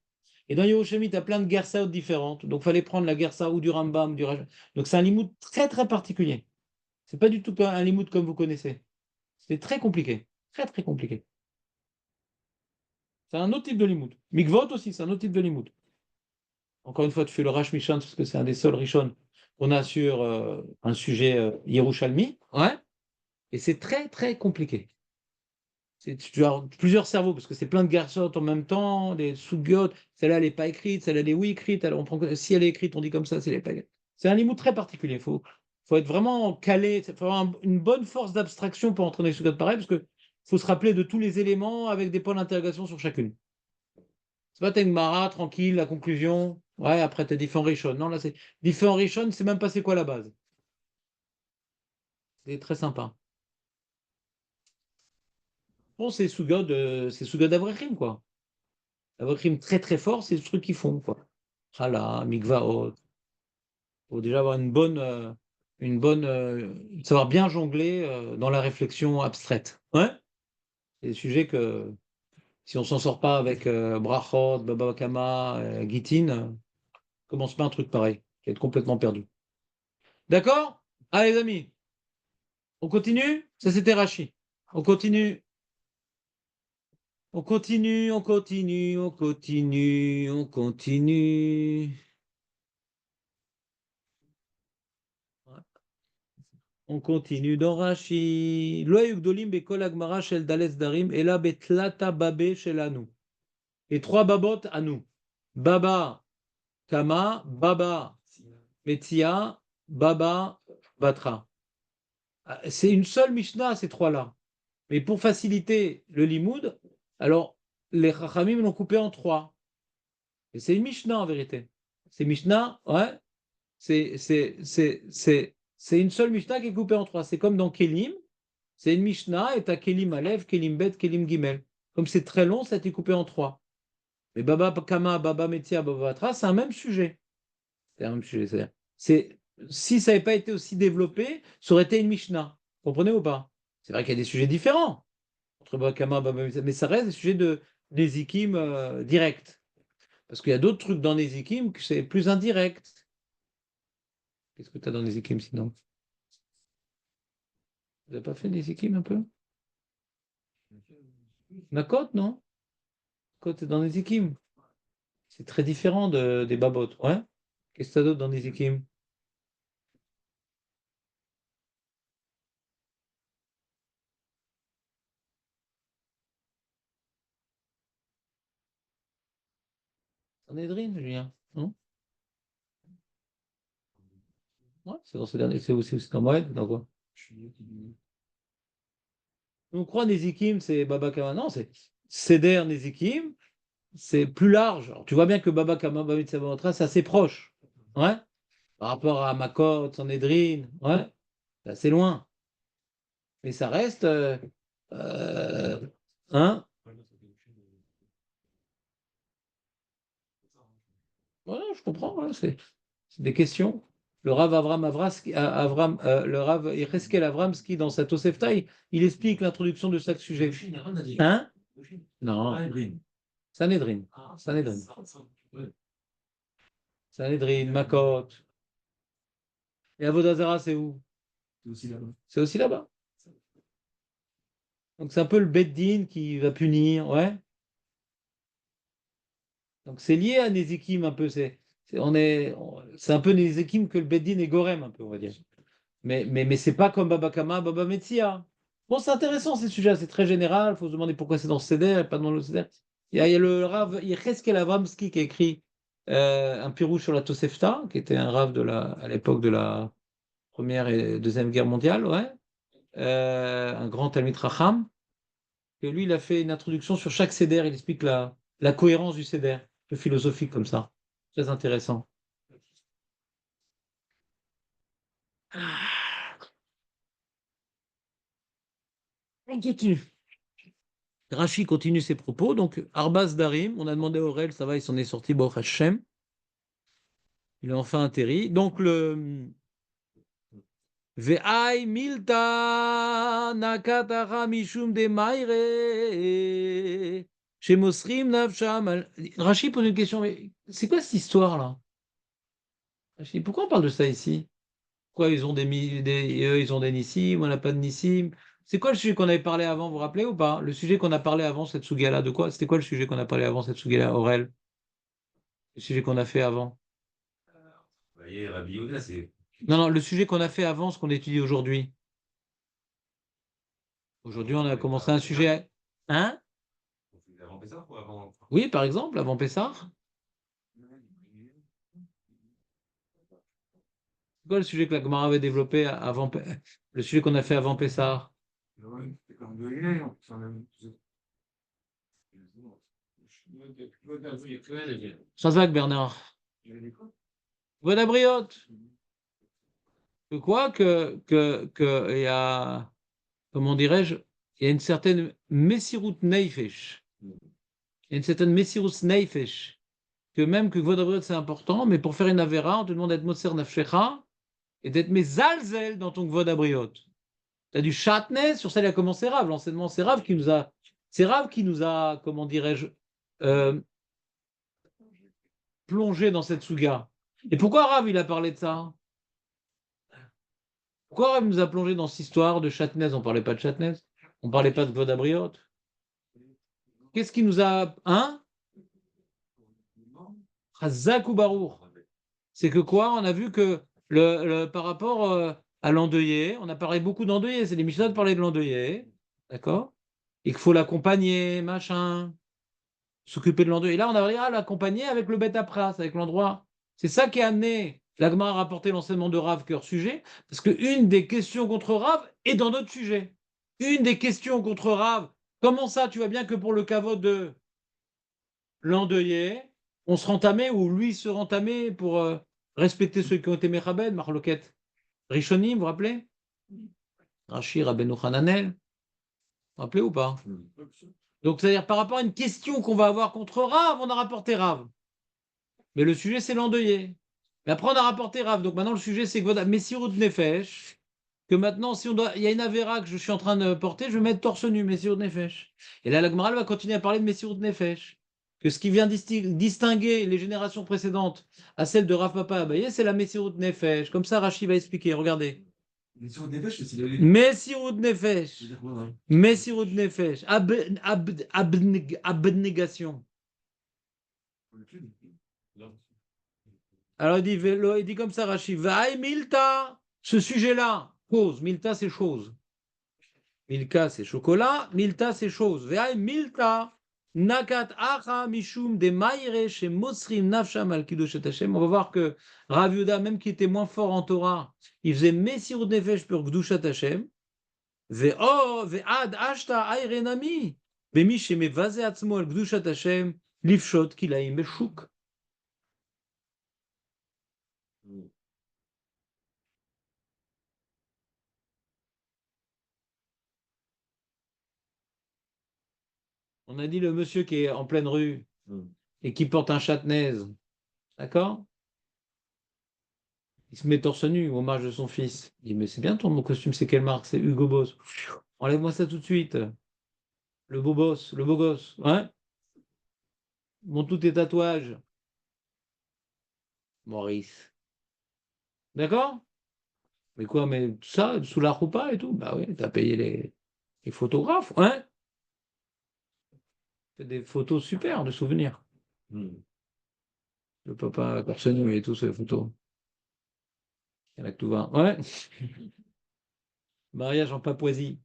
Et dans Yerushalmi, tu as plein de gersaot différentes. Donc, il fallait prendre la gersa ou du Rambam, du Rash. Donc, c'est un limoud très, très particulier. C'est pas du tout un limoud comme vous connaissez. C'est très compliqué. Très, très compliqué. C'est un autre type de limoud. Mikvot aussi, c'est un autre type de limoud. Encore une fois, tu fais le Rash Mishan parce que c'est un des seuls Rishon qu'on a sur un sujet Yerushalmi. Ouais. Et c'est très, très compliqué. Tu as plusieurs cerveaux parce que c'est plein de garçons en même temps, des sous-giotes. Celle-là, elle n'est pas écrite, celle-là, elle est oui écrite. Alors, si elle est écrite, on dit comme ça, si elle n'est pas écrite. C'est un limoud très particulier. Faut être vraiment calé. Il faut avoir une bonne force d'abstraction pour entraîner ce pareil parce qu'il faut se rappeler de tous les éléments avec des points d'interrogation sur chacune. C'est pas t'as une mara, tranquille, la conclusion. Ouais, après t'as différents richon. Non, là, c'est différents richon, c'est même pas c'est quoi la base. C'est très sympa. Bon, c'est Sougad Avrechim, quoi. Avrechim très très fort, c'est ce truc qu'ils font, quoi. Chala, Mikvaot. Faut déjà avoir savoir bien jongler dans la réflexion abstraite. Ouais. C'est des sujets que si on s'en sort pas avec Brachot, Baba Kama, Gitin, commence pas un truc pareil, qui va être complètement perdu. D'accord? Allez, les amis, on continue? Ça, c'était Rachi. On continue. On continue, on continue, on continue, on continue. On continue dans Rashi. Lo yugdolim bekol agmara shel dales darim ela betlata babe shelanu. Et trois babot à nous. Baba Kama, Baba Metzia, Baba Batra. C'est une seule Mishnah, ces trois-là. Mais pour faciliter le limoud, alors les Chachamim l'ont coupé en trois. Et c'est une Mishnah en vérité. C'est Mishnah, ouais. C'est une seule Mishnah qui est coupée en trois. C'est comme dans Kelim, c'est une Mishnah et tu as Kelim Aleph, Kelim Bet, Kelim Gimel. Comme c'est très long, ça a été coupé en trois. Mais Baba Kama, Baba Metzia, Baba Batra, c'est un même sujet. C'est un même sujet. Si ça n'avait pas été aussi développé, ça aurait été une Mishnah. Vous comprenez ou pas? C'est vrai qu'il y a des sujets différents entre Baba Kama, Baba Metzia, mais ça reste des sujets de Nezikim direct. Parce qu'il y a d'autres trucs dans Nezikim que c'est plus indirect. Qu'est-ce que tu as dans Nezikim sinon? Vous n'avez pas fait Nezikim un peu? Nakot, non? Nakot est dans Nezikim. C'est très différent des Babot. Ouais? Qu'est-ce que tu as d'autre dans Nezikim? Sanhedrin, Julien? Non? Ouais, c'est dans ce dernier. C'est aussi dans Moed, dans quoi? On croit Nezikim, c'est Baba Kama. Non, c'est Seder Nezikim, c'est plus large. Alors, tu vois bien que Baba Kama, Baba Mitzvah, Baba Batra, c'est assez proche. Ouais? Par rapport à Makot, Sanhedrin, ouais? C'est assez loin. Mais ça reste... hein? Voilà, je comprends, voilà, c'est des questions. Le Rav Avram le Rav Yecheskel Avramski, dans sa Tosefta, il explique l'introduction de chaque sujet. Hein? Non. Sanhedrin. Sanhedrin. Sanhedrin, Makot. Et Avodazara, c'est où? C'est aussi là-bas. Donc c'est un peu le Beddin qui va punir, ouais. Donc c'est lié à Nézikim un peu. C'est un peu Nézikim que le Beddin et Gorem un peu, on va dire. Mais c'est pas comme Baba Kama, Baba Metzia. Bon, c'est intéressant ces sujets, c'est très général. Il faut se demander pourquoi c'est dans ce CDR et pas dans le CDR. Il y a le Rav Yecheskel Avramski qui a écrit un pirouge sur la Tosefta, qui était un Rav à l'époque de la Première et Deuxième Guerre mondiale, ouais. Un grand Talmid Racham. Et lui, il a fait une introduction sur chaque CDR. Il explique la cohérence du CDR, le philosophique comme ça. Très intéressant. On continue. Rashi continue ses propos. Donc, Arbaz Darim, on a demandé à Aurel, ça va, il s'en est sorti, Baruch Hashem. Il a enfin atterri. Donc, le Ve'ai milta nakatacha mishum de maire chez Mosrim nafsham. Rashi pose une question, mais c'est quoi cette histoire-là? Rashi, pourquoi on parle de ça ici? Pourquoi ils ont eux, ils ont des nissim, on n'a pas de nissim? C'est quoi le sujet qu'on avait parlé avant, vous vous rappelez ou pas? Le sujet qu'on a parlé avant cette Sugala, de quoi? C'était quoi le sujet qu'on a parlé avant cette Sugala, Aurel? Le sujet qu'on a fait avant? Vous voyez, Rabbi Yehuda, c'est. Non, non, le sujet qu'on a fait avant, ce qu'on étudie aujourd'hui. Aujourd'hui, on a commencé un sujet. Hein? Avant Pessah ou avant. Oui, par exemple, avant Pessah. C'est quoi le sujet que la Gemara avait développé avant. Le sujet qu'on a fait avant Pessah? Chazak, Bernard. Vodabriot. Que quoi? Il y a. Comment dirais-je? Il y a une certaine Messirut Neifesh. Il y a une certaine Messirut Neifesh. Que même que Vodabriot, c'est important, mais pour faire une Avera, on te demande d'être Moser Nafshecha et d'être Mezalzel dans ton Vodabriot. Tu as du Chatnez, sur ça il a commencé Rav. L'enseignement, c'est Rav qui nous a. C'est Rav qui nous a, comment dirais-je, euh, plongé dans cette Souga. Et pourquoi Rav, il a parlé de ça? Pourquoi Rav nous a plongé dans cette histoire de Chatnez? On ne parlait pas de Chatnez. On ne parlait pas de Vodabriot. Qu'est-ce qui nous a. Hein? Chazak ou Barour. C'est que quoi? On a vu que par rapport à l'endeuillé, on a parlé beaucoup d'endeuillé. C'est les Mishnah de parler de l'endeuillé. D'accord? Et qu'il faut l'accompagner, machin. S'occuper de l'endeuillé. Et là, on a parlé, l'accompagner avec le bête à pras, avec l'endroit. C'est ça qui a amené l'Agma à rapporter l'enseignement de Rav cœur sujet. Parce qu'une des questions contre Rav est dans notre sujet. Une des questions contre Rav. Comment ça, tu vois bien que pour le caveau de l'endeuillé, on se rentamait ou lui se rentamait pour respecter ceux qui ont été Mechabed, Marloquette. Rishonim, vous vous rappelez? Rashi, Rabbeinu Hananel. Vous vous rappelez ou pas? Donc, c'est-à-dire par rapport à une question qu'on va avoir contre Rav, on a rapporté Rav. Mais le sujet, c'est l'endeuillé. Mais après, on a rapporté Rav. Donc maintenant, le sujet, c'est que Messirut Nefesh, que maintenant, si il y a une Avera que je suis en train de porter, je vais mettre torse nu, Messirut Nefesh. Et là, la Gemara va continuer à parler de Messirut Nefesh. Que ce qui vient distinguer les générations précédentes à celle de Rav Papa Abaye, c'est la Messirut Nefesh. Comme ça, Rashi va expliquer. Regardez. Messirut Nefesh. Messirut Nefesh. Abnégation. Alors il dit comme ça, Rachid, Vaï Milta, ce sujet-là, cause, Milta c'est chose. Milka c'est chocolat, Milta c'est chose. Vaï Milta, Nakat Acha Mishum de Maïre chez Mosrim Nafsham al Kidushet Hashem. On va voir que Rav Yehuda, même qui était moins fort en Torah, il faisait Messirut Nefesh pour Kdushat Hashem. Ve'o, ve'ad ashta ayrenami. Bemi shemevazeh atzmo al Kdushat Hashem, lifshot kilaim beshuk. On a dit le monsieur qui est en pleine rue et qui porte un châtenaise. D'accord? Il se met torse nu au mariage de son fils. Il dit, mais c'est bien ton costume, c'est quelle marque? C'est Hugo Boss. Enlève-moi ça tout de suite. Le beau boss, le beau gosse. Ouais? Montre tous tes tatouages. Maurice. D'accord? Mais quoi, mais tout ça, sous la roupa et tout? Bah oui, t'as payé les photographes, hein? Fait des photos super de souvenirs. Le papa torse nu et tout, ces photos. Il y en a que tout va. Ouais. Mariage en Papouasie.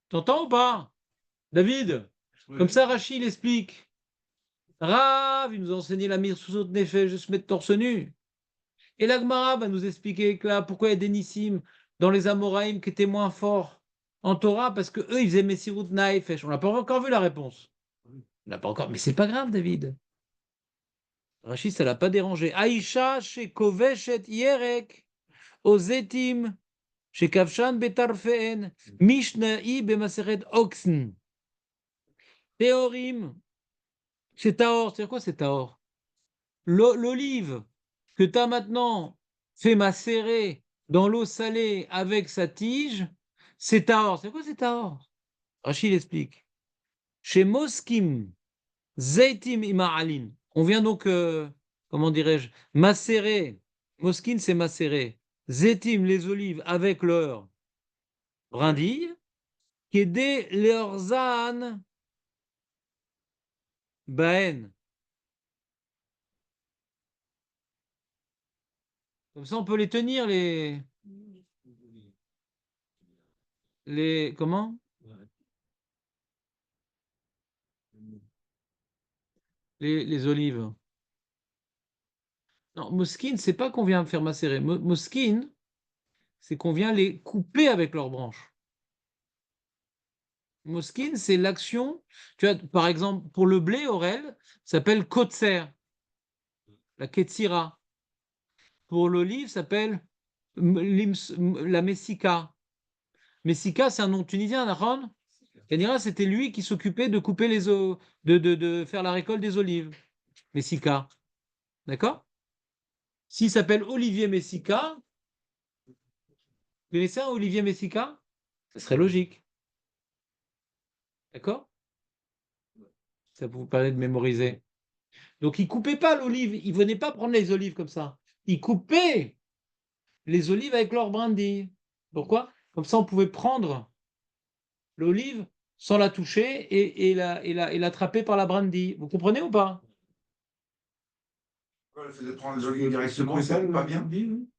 T'entends ou pas? David? Comme ça, Rachid explique. Rav, il nous a enseigné la mire sous autre nefesh de se mettre torse nu. Et la Gemara va nous expliquer que là, pourquoi il y a des nissim dans les Amoraïm qui étaient moins forts en Torah, parce que eux, ils faisaient Messirut Naefesh. On n'a pas encore vu la réponse. On n'a pas encore. Mais c'est pas grave, David. Rachid, ça l'a pas dérangé. Aïcha, chez Koveshet Yerek, Ozetim, chez Kavshan Betarfeen, Mishnai Bemaseret Oxen. Théorim, c'est Taor. C'est quoi c'est Taor? L'olive que tu as maintenant fait macérer dans l'eau salée avec sa tige, c'est Taor. C'est quoi c'est Taor? Rachid explique. Chez Moskim, Zeitim Ima'alin. On vient donc, comment dirais-je, macérer. Moskin, c'est macérer. Zeitim, les olives, avec leur brindille. Kede leorzan baen. Comme ça, on peut les tenir, comment? Les olives. Non, mosquine, c'est pas qu'on vient faire macérer. Mosquine, c'est qu'on vient les couper avec leurs branches. Mosquine, c'est l'action. Tu vois, par exemple, pour le blé, Aurel, ça s'appelle kotser, la ketsira. Pour l'olive, ça s'appelle la messika. Messika, c'est un nom tunisien, Aaron. Kanira, c'était lui qui s'occupait de couper de faire la récolte des olives. Messika. D'accord? S'il s'appelle Olivier Messika, vous connaissez un Olivier Messika? Ça serait logique. D'accord? Ça vous permet de mémoriser. Donc, il ne coupait pas l'olive. Il ne venait pas prendre les olives comme ça. Il coupait les olives avec leur brindille. Pourquoi? Comme ça, on pouvait prendre l'olive sans la toucher et l'attraper par la brindille. Vous comprenez ou pas? Le fait de prendre les olives directement, c'est pas bien.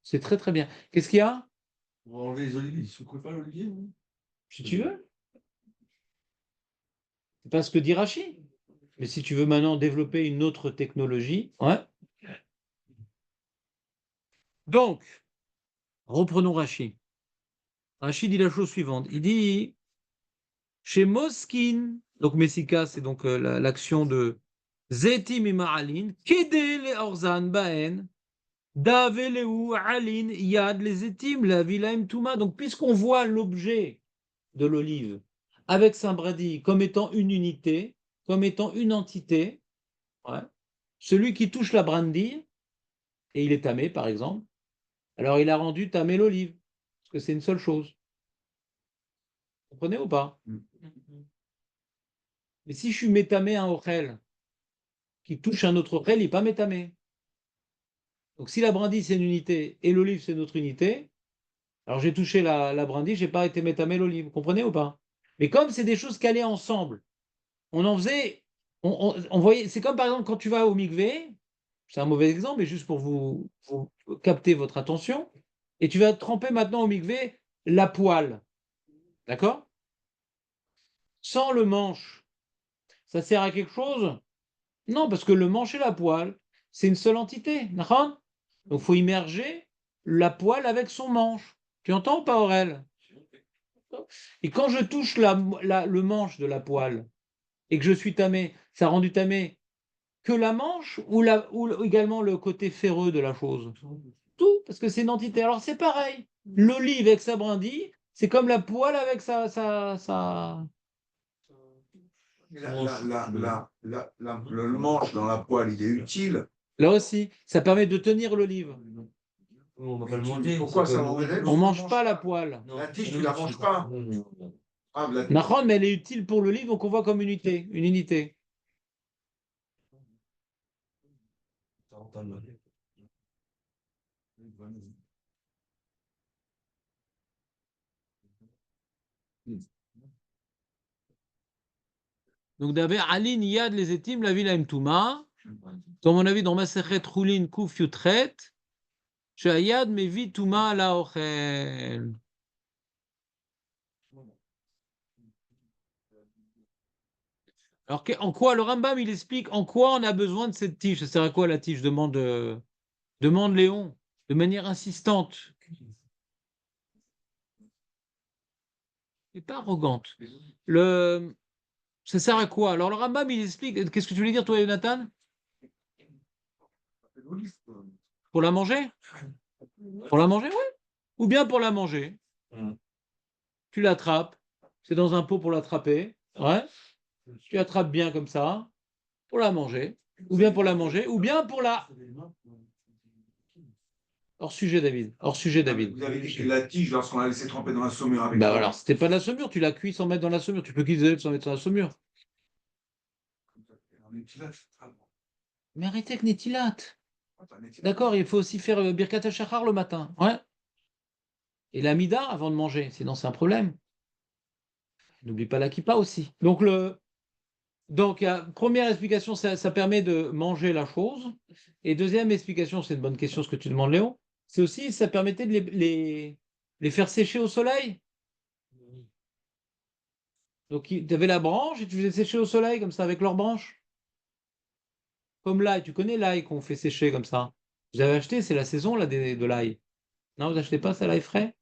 C'est très très bien. Qu'est-ce qu'il y a? On va enlever les olives, il ne se coupe pas l'olivier. Si tu veux. C'est pas ce que dit Rachid. Mais si tu veux maintenant développer une autre technologie, ouais. Donc, reprenons Rachid. Rachid dit la chose suivante. Il dit chez Moskin, donc Messika, c'est donc l'action de Zetim et Ma'alin, Kede le Orzan Baen, Daveleu Alin, Yad les Zetim, la Vilaim Touma. Donc, puisqu'on voit l'objet de l'olive avec sa brindille comme étant une unité, comme étant une entité, ouais, celui qui touche la brindille, et il est tamé, par exemple, alors il a rendu tamé l'olive, parce que c'est une seule chose. Vous comprenez ou pas? Mais si je suis métamé un ochel qui touche un autre ochel, il n'est pas métamé. Donc si la brindille c'est une unité et l'olive c'est une autre unité, alors j'ai touché la brindille, je n'ai pas été métamé l'olive. Vous comprenez ou pas? Mais comme c'est des choses calées ensemble, on en faisait, on voyait, c'est comme par exemple quand tu vas au mikvé, c'est un mauvais exemple, mais juste pour vous capter votre attention, et tu vas tremper maintenant au mikvé la poêle. D'accord? Sans le manche, ça sert à quelque chose? Non, parce que le manche et la poêle, c'est une seule entité. D'accord? Donc il faut immerger la poêle avec son manche. Tu entends ou pas, Aurel? Et quand je touche le manche de la poêle et que je suis tamé, ça rend du tamé que la manche ou également le côté ferreux de la chose? Tout, parce que c'est une entité. Alors c'est pareil. L'olive avec sa brindille, c'est comme la poêle avec sa. Le manche dans la poêle, il est utile. Là aussi, ça permet de tenir l'olive. On va pas le manger. Pourquoi ça m'embêterait? On ne mange pas la poêle. La tige, tu la manges pas. Ah, la tige. Nahon, mais elle est utile pour l'olive, donc on voit comme une unité. Une unité. Donc d'abord, Alin Yad les Etim, la ville Touma. Comme on a vu dans Masechet Choulin Kuf Yutret, Shayad Mevi Touma la Ochel. Alors, en quoi, le Rambam, il explique en quoi on a besoin de cette tige. Ça sert à quoi la tige? Demande Léon, de manière insistante. Et pas arrogante. Ça sert à quoi? Alors, le Rambam, il explique. Qu'est-ce que tu voulais dire, toi, Jonathan? Pour la manger? Pour la manger, oui. Ou bien pour la manger. Tu l'attrapes. C'est dans un pot pour l'attraper. Ouais. Tu attrapes bien comme ça. Pour la manger. Ou bien pour la manger. Ou bien pour la. Hors sujet, David. Hors sujet, David. Vous avez dit que la tige, lorsqu'on l'a laissé tremper dans la saumure avec. Bah alors, c'était pas de la saumure. Tu l'as cuit sans mettre dans la saumure. Tu peux cuire des œufs sans mettre dans la saumure. Mais arrêtez avec Netilat. D'accord, il faut aussi faire Birkat HaShachar le matin. Ouais. Et la Mida avant de manger, sinon c'est un problème. N'oublie pas la kippa aussi. Donc, première explication, ça permet de manger la chose. Et deuxième explication, c'est une bonne question ce que tu demandes, Léon, c'est aussi, ça permettait de les faire sécher au soleil. Donc, tu avais la branche et tu faisais sécher au soleil comme ça avec leurs branches. Comme l'ail, tu connais l'ail qu'on fait sécher comme ça. Vous avez acheté, c'est la saison là, de l'ail. Non, vous n'achetez pas ça, l'ail frais?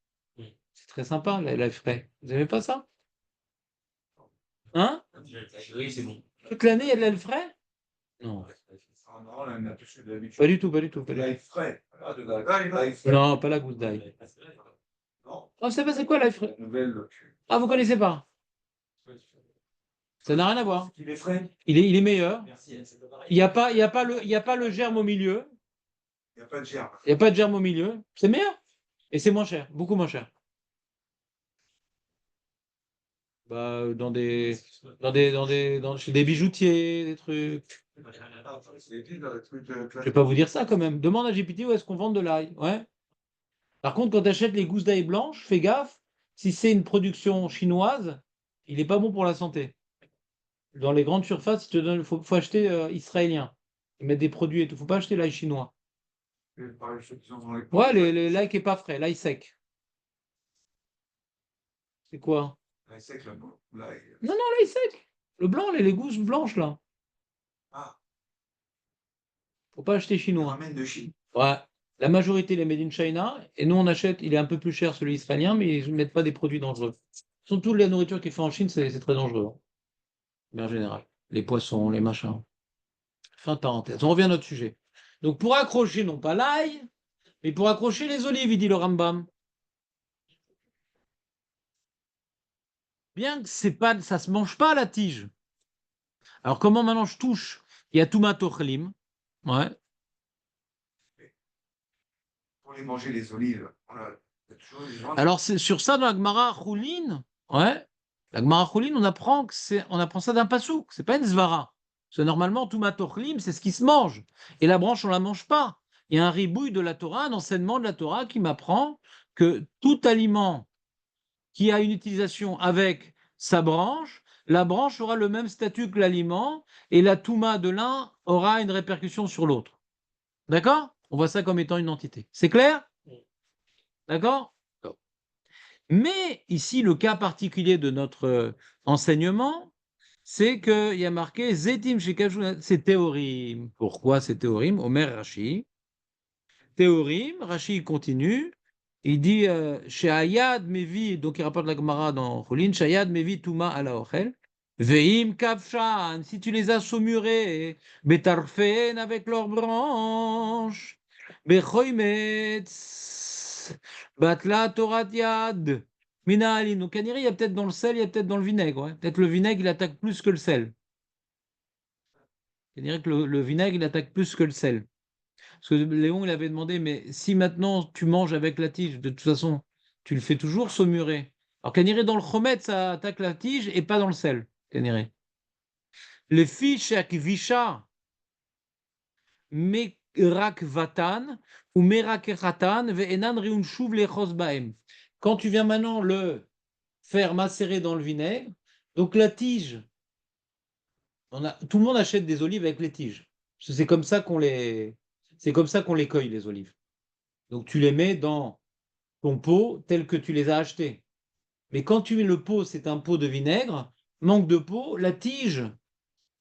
C'est très sympa, l'ail frais. Vous n'aimez pas ça? Hein? Oui, c'est bon. Toute l'année, il y a de l'ail frais? Non. Pas du tout, pas du tout. L'ail frais. Non, pas la gousse d'ail. Non. Oh, c'est quoi l'ail frais? Ah, vous connaissez pas? Ça n'a rien à voir. Il est frais. Il est meilleur. Il n'y a pas le germe au milieu. Il n'y a pas de germe. Il n'y a pas de germe au milieu. C'est meilleur. Et c'est moins cher, beaucoup moins cher. Bah, chez des bijoutiers, des trucs. Je vais pas vous dire ça quand même. Demande à GPT où est-ce qu'on vend de l'ail. Ouais. Par contre, quand tu achètes les gousses d'ail blanches, fais gaffe. Si c'est une production chinoise, il n'est pas bon pour la santé. Dans les grandes surfaces, il faut acheter israélien. Ils mettent des produits et tout. Il ne faut pas acheter l'ail chinois. Ouais, l'ail qui n'est pas frais, l'ail sec. C'est quoi? L'ail sec, là. Non, l'ail sec. Le blanc, les gousses blanches, là. Ah. Faut pas acheter On chinois. ramène de Chine. Ouais. La majorité, les made in China. Et nous, on achète, il est un peu plus cher celui israélien, mais ils ne mettent pas des produits dangereux. Surtout la nourriture qui est faite en Chine, c'est très dangereux. Hein. Mais en général. Les poissons, les machins. Fin de parenthèse. On revient à notre sujet. Donc, pour accrocher, non pas l'ail, mais pour accrocher les olives, il dit le Rambam. Bien que ça ne se mange pas à la tige. Alors, comment maintenant je touche? Il y a Touma Tochlim. Ouais. Pour les manger, les olives. Alors, c'est sur ça, dans la Gemara Choulin, ouais, la Gemara Choulin, on apprend ça d'un pasouk, c'est pas une zvara. Parce que normalement, Touma Tochlim, c'est ce qui se mange. Et la branche, on la mange pas. Il y a un ribouille de la Torah, un enseignement de la Torah qui m'apprend que tout aliment qui a une utilisation avec sa branche, la branche aura le même statut que l'aliment, et la Touma de l'un aura une répercussion sur l'autre. D'accord? On voit ça comme étant une entité. C'est clair? D'accord? Mais ici, le cas particulier de notre enseignement, c'est qu'il y a marqué Zetim Shekajou, c'est théorim. Pourquoi c'est théorim? Omer Rashi. Théorim, Rashi continue. Il dit Sheayad Mevi, donc il rapporte la Gemara dans Cholin, Sheayad Mevi Touma ala Ochel. Veim Kavshan, si tu les as saumurés, Betarfen avec leurs branches, Bechoimetz. Batla Torat Yad. Mina Ali. Donc, Kaniri, il y a peut-être dans le sel, il y a peut-être dans le vinaigre. Ouais. Peut-être le vinaigre, il attaque plus que le sel. Kaniri, que le vinaigre, il attaque plus que le sel. Parce que Léon, il avait demandé, mais si maintenant tu manges avec la tige, de toute façon, tu le fais toujours saumurer. Alors, Kaniri, dans le chomet, ça attaque la tige et pas dans le sel. Kaniri. Les fiches à visha, merak vatan ou merak ratan, ve'enan riun shuv lechos baem. Quand tu viens maintenant le faire macérer dans le vinaigre, donc la tige, tout le monde achète des olives avec les tiges. Parce que c'est comme ça qu'on les cueille, les olives. Donc tu les mets dans ton pot tel que tu les as achetés. Mais quand tu mets le pot, c'est un pot de vinaigre, manque de pot, la tige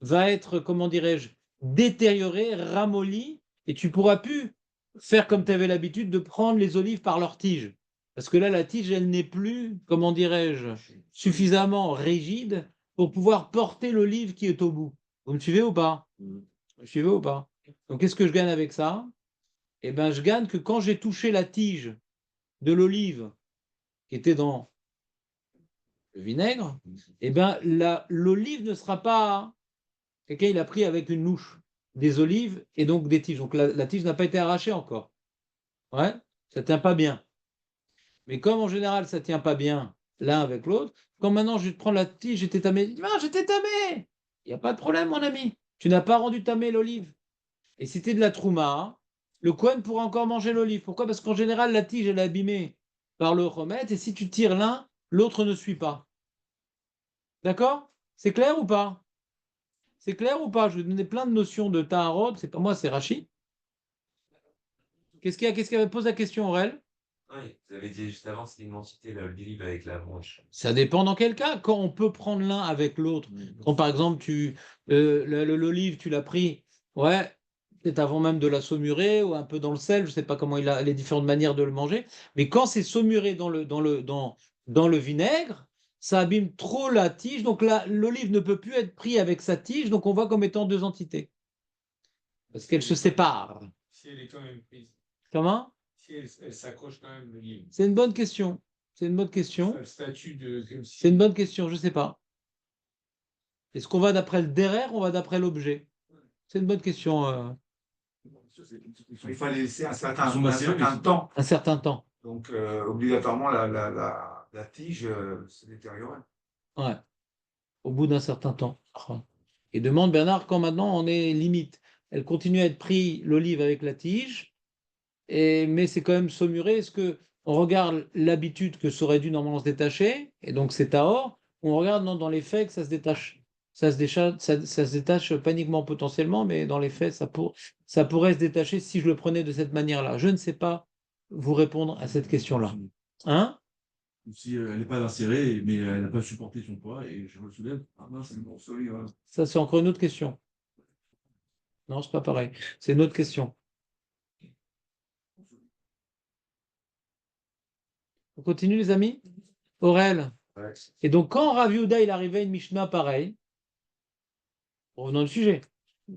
va être, comment dirais-je, détériorée, ramollie, et tu pourras plus faire comme tu avais l'habitude de prendre les olives par leur tige. Parce que là, la tige, elle n'est plus, comment dirais-je, suffisamment rigide pour pouvoir porter l'olive qui est au bout. Vous me suivez ou pas? Vous me suivez ou pas? Donc, qu'est-ce que je gagne avec ça? Eh bien, je gagne que quand j'ai touché la tige de l'olive qui était dans le vinaigre, eh bien, l'olive ne sera pas. Quelqu'un, il a pris avec une louche des olives et donc des tiges. Donc, la tige n'a pas été arrachée encore. Ouais, ça ne tient pas bien. Mais comme en général, ça ne tient pas bien l'un avec l'autre, quand maintenant je vais te prendre la tige, j'étais tamé. Ah, j'étais tamé. Il n'y a pas de problème, mon ami. Tu n'as pas rendu tamé l'olive. Et si c'était de la trouma, le Kohen pourra encore manger l'olive. Pourquoi? Parce qu'en général, la tige, elle est abîmée par le remède. Et si tu tires l'un, l'autre ne suit pas. D'accord? C'est clair ou pas? C'est clair ou pas? Je vais donner plein de notions de Taharot. C'est pas moi, c'est Rachid. Qu'est-ce qu'il y a? Pose la question, Aurel. Oui, vous avez dit juste avant, c'est l'immensité, l'olive avec la branche. Ça dépend dans quel cas. Quand on peut prendre l'un avec l'autre. Quand par exemple, l'olive, tu l'as pris, ouais, peut-être avant même de la saumurer ou un peu dans le sel, je ne sais pas comment il a les différentes manières de le manger. Mais quand c'est saumuré dans le vinaigre, ça abîme trop la tige. Donc là, l'olive ne peut plus être prise avec sa tige. Donc on voit comme étant deux entités. Parce qu'elles se séparent. Si elle est quand même prise. Comment? Si elle s'accroche quand même le livre. C'est une bonne question. C'est une bonne question. Le statut de. C'est une bonne question, je ne sais pas. Est-ce qu'on va d'après le derrière ou on va d'après l'objet? C'est une bonne question. Il fallait laisser un certain temps. Un certain temps. Donc, obligatoirement, la tige se détériorait. Ouais. Au bout d'un certain temps. Et demande Bernard quand maintenant on est limite. Elle continue à être pris l'olive avec la tige, mais c'est quand même saumuré. Est-ce que on regarde l'habitude que ça aurait dû normalement se détacher, et donc c'est tahor, ou on regarde non, dans les faits que ça se détache. Ça se détache paniquement potentiellement, mais dans les faits, ça pourrait se détacher si je le prenais de cette manière-là. Je ne sais pas vous répondre à cette question-là. Hein? Si elle n'est pas insérée, mais elle n'a pas supporté son poids, et je me souviens, ah mince, c'est bon, solide. Ça, c'est encore une autre question. Non, c'est pas pareil. C'est une autre question. On continue, les amis? Aurel. Ouais. Et donc, quand Rav Yehuda, il arrivait à une Mishnah pareille, revenons au sujet.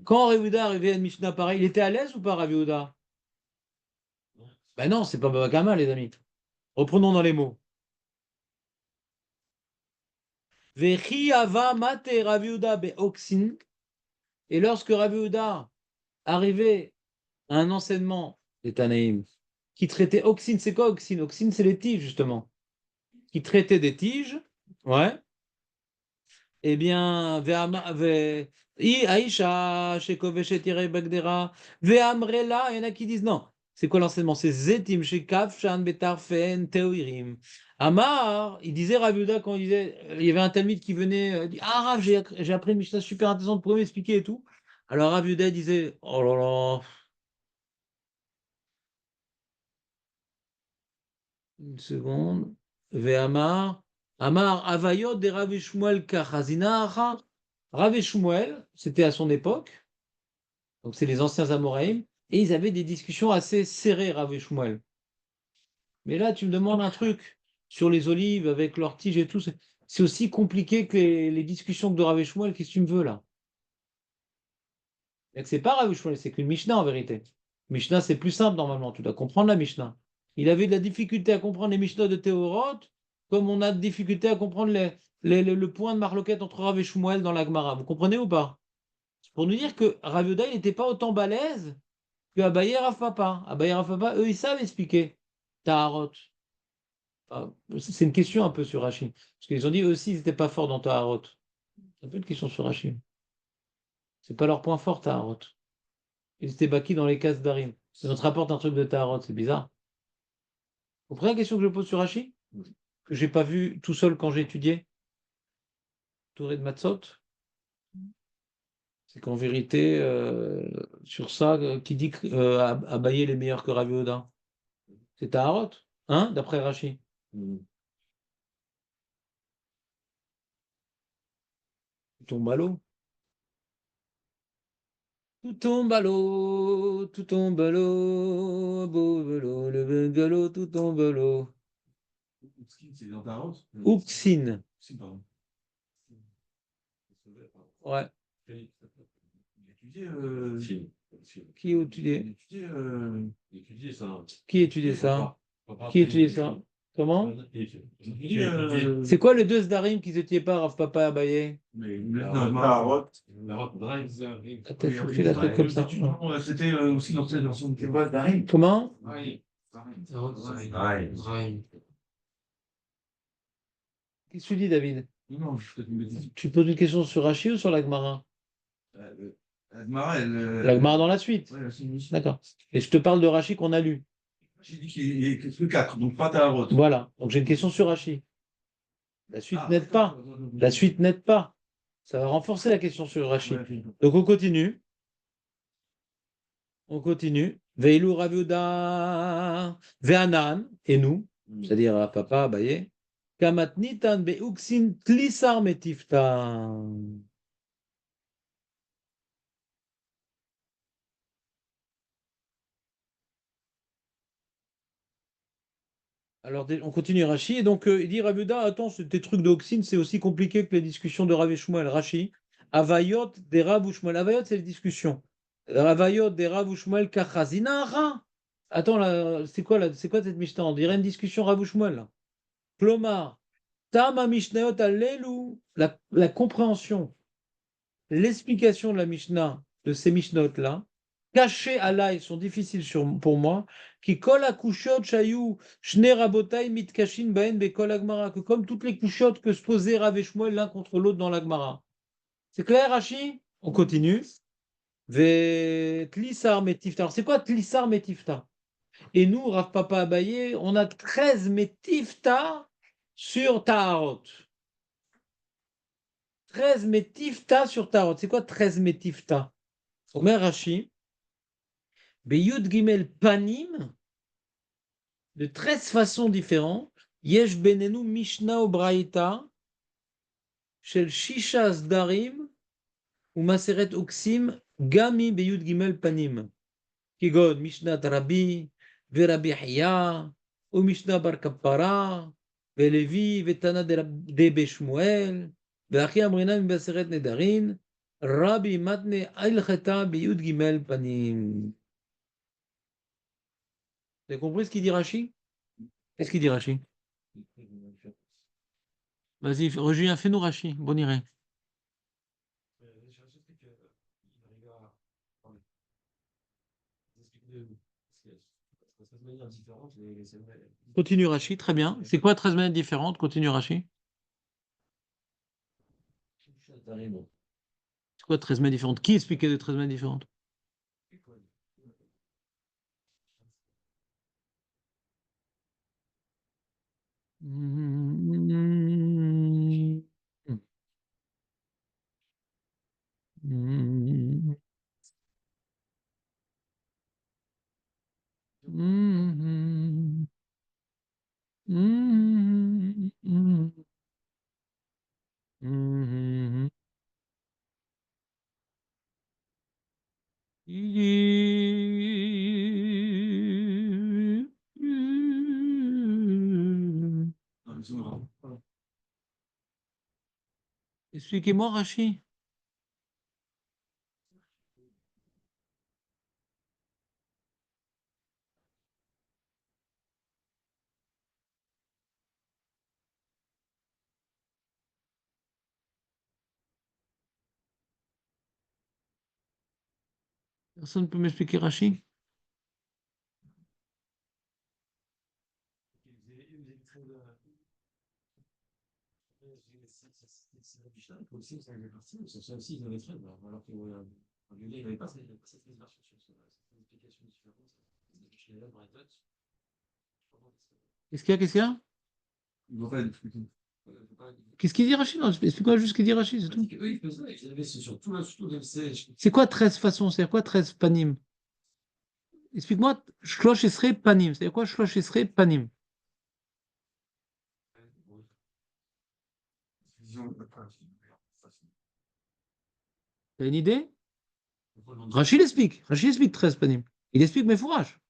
Quand Rav Yehuda arrivait à une Mishnah pareille, il était à l'aise ou pas, Rav Yehuda? Ben non, c'est pas Baba Kama, les amis. Reprenons dans les mots. Vechi ava mate Rav Yehuda be'oksin. Et lorsque Rav Yehuda arrivait à un enseignement des Tanaïm qui traitait oxine, c'est quoi oxine? Oxine, c'est les tiges, justement. Qui traitait des tiges, ouais. Eh bien, Aïcha, Shekoveshetire Bagdera, Veamrela, il y en a qui disent non. C'est quoi l'enseignement? C'est Zetim, Shekaf, Shan, Betarfen, Teoirim. Amar, il disait Rav Yehuda quand il disait, il y avait un Talmud qui venait, dit, ah Rav, j'ai appris une Mishnah super intéressante, pour m'expliquer et tout. Alors Rav Yehuda disait, oh là là, une seconde. Ve'amar. Amar Avayot de Rav Shmuel Kachazina. Rav Shmuel, c'était à son époque, donc c'est les anciens Amoraïm, et ils avaient des discussions assez serrées, Rav Shmuel. Mais là, tu me demandes un truc sur les olives avec leurs tiges et tout, c'est aussi compliqué que les discussions de Rav Shmuel. Qu'est-ce que tu me veux là? C'est pas Rav Shmuel, c'est qu'une Mishnah en vérité. Mishnah, c'est plus simple normalement, tu dois comprendre la Mishnah. Il avait de la difficulté à comprendre les Mishnah de Théorot, comme on a de difficulté à comprendre le point de marloquette entre Rav et Shmuel dans la Gemara. Vous comprenez ou pas? C'est pour nous dire que Rav Yehuda, il n'était pas autant balèze que Abaye et Rav Papa. Abaye et Rav Papa, eux, ils savent expliquer Taharot. Ah, c'est une question un peu sur Rashi. Parce qu'ils ont dit eux aussi, ils n'étaient pas forts dans Taharot. C'est un peu une question sur Rashi. C'est pas leur point fort, Taharot. Ils étaient baki dans les cases d'Arim. Ça nous rapporte un truc de Taharot, c'est bizarre. Vous comprenez la question que je pose sur Rashi? Que j'ai pas vu tout seul quand j'ai étudié Touré de Matzot? C'est qu'en vérité, sur ça, qui dit qu'Abaye est meilleur que Rav Yehuda? C'est Taharot, hein, d'après Rashi. Tout tombe à l'eau. Tout tombe à l'eau, tout tombe à l'eau, beau vélo, le bungalow, tout tombe à l'eau. C'est dans ta route? Ouksin, Si, pardon. ouais. J'ai étudié, Qui a étudié? étudié ça. Qui a étudié ça? Qui a étudié ça? Comment? Étudié, C'est quoi les deux Zdarim qui étudiaient pas Rav Papa Abaye? mais La route. drive. Attends, faut que je fais la truc comme ça. C'était aussi dans son Kebab d'Arim. Comment? Oui. Ouais. Qu'est-ce que tu dis, David? Non, je fais une bêtise. Tu poses une question sur Rashi ou sur la Gemara? Admara, elle. La Gemara dans la suite. Ouais, c'est une- D'accord. Et je te parle de Rashi qu'on a lu. J'ai dit qu'il y a que 4, donc pas ta route. Voilà. Donc j'ai une question sur Rashi. La suite Ah, n'aide pas. La suite n'aide pas. Ça va renforcer la question sur Rashi. Donc on continue. On continue. Veilou Raviuda Veanan, et nous, c'est-à-dire à papa, Abaye. Kamatnitan Beuksin Tlisar Metifta. Alors, on continue Rashi. Et donc, il dit Raviuda, attends, tes trucs d'oxine, c'est aussi compliqué que les discussions de Rav et Shmuel. Rashi. Avayot des Rav ou Shmuel. Avayot, c'est les discussions. Avayot des Rav ou Shmuel Kachazina Ra. Attends, là, c'est quoi cette Mishnah? On dirait une discussion Rav ou Shmuel, là. Klomar. Tama Mishnayot Allelu. La compréhension, l'explication de la Mishnah, de ces Mishnayot-là, cachées à l'œil, sont difficiles pour moi, qui kol akushot shayu shne rabotai mitkashin baen bekol agmara, que comme toutes les couchottes que se posaient Rav et Shmuel l'un contre l'autre dans l'agmara. C'est clair, Rashi? On continue. Ve tlisar metifta. Alors, c'est quoi tlisar metifta? Et nous, Rav Papa Abaye, on a 13 metifta sur Taharot. 13 metifta sur Tarot. C'est quoi 13 metifta? Omer Rashi, Beyud Gimel Panim, de 13 façons différentes, Yesh Benenu Mishnah ou Braïta, Shel Shisha Darim, ou Maseret Uksim, Gami Beyud Gimel Panim. Kigod Mishnah Rabbi, Verabi Hiya, ou Mishnah Bar Kappara, Velevi, Vetana de Beshmuel, Veachi Amrina Baseret Nedarin, Rabbi Matne Ailcheta Beyud Gimel Panim. Vous avez compris ce qu'il dit Rashi? Qu'est-ce qu'il dit Rashi? Vas-y, Julien, fais-nous Rashi, bon irait. Continue Rashi, très bien. C'est quoi 13 manières différentes? Continue Rashi. C'est quoi 13 manières différentes? Qui expliquait les 13 manières différentes? Expliquez-moi, Rachi. Personne ne peut m'expliquer Rashi? Qu'est-ce qu'il y a? Qu'est-ce qu'il y a? Qu'est-ce qu'il dit Rachid? Non, explique-moi juste ce qu'il dit Rachid, c'est tout. C'est quoi 13 façons? C'est quoi 13 panim? Explique-moi, shlosh esrei panim. C'est quoi shlosh esrei panim? T'as une idée? Rachid explique. Rachid explique 13 panim. Il explique mes fourrages.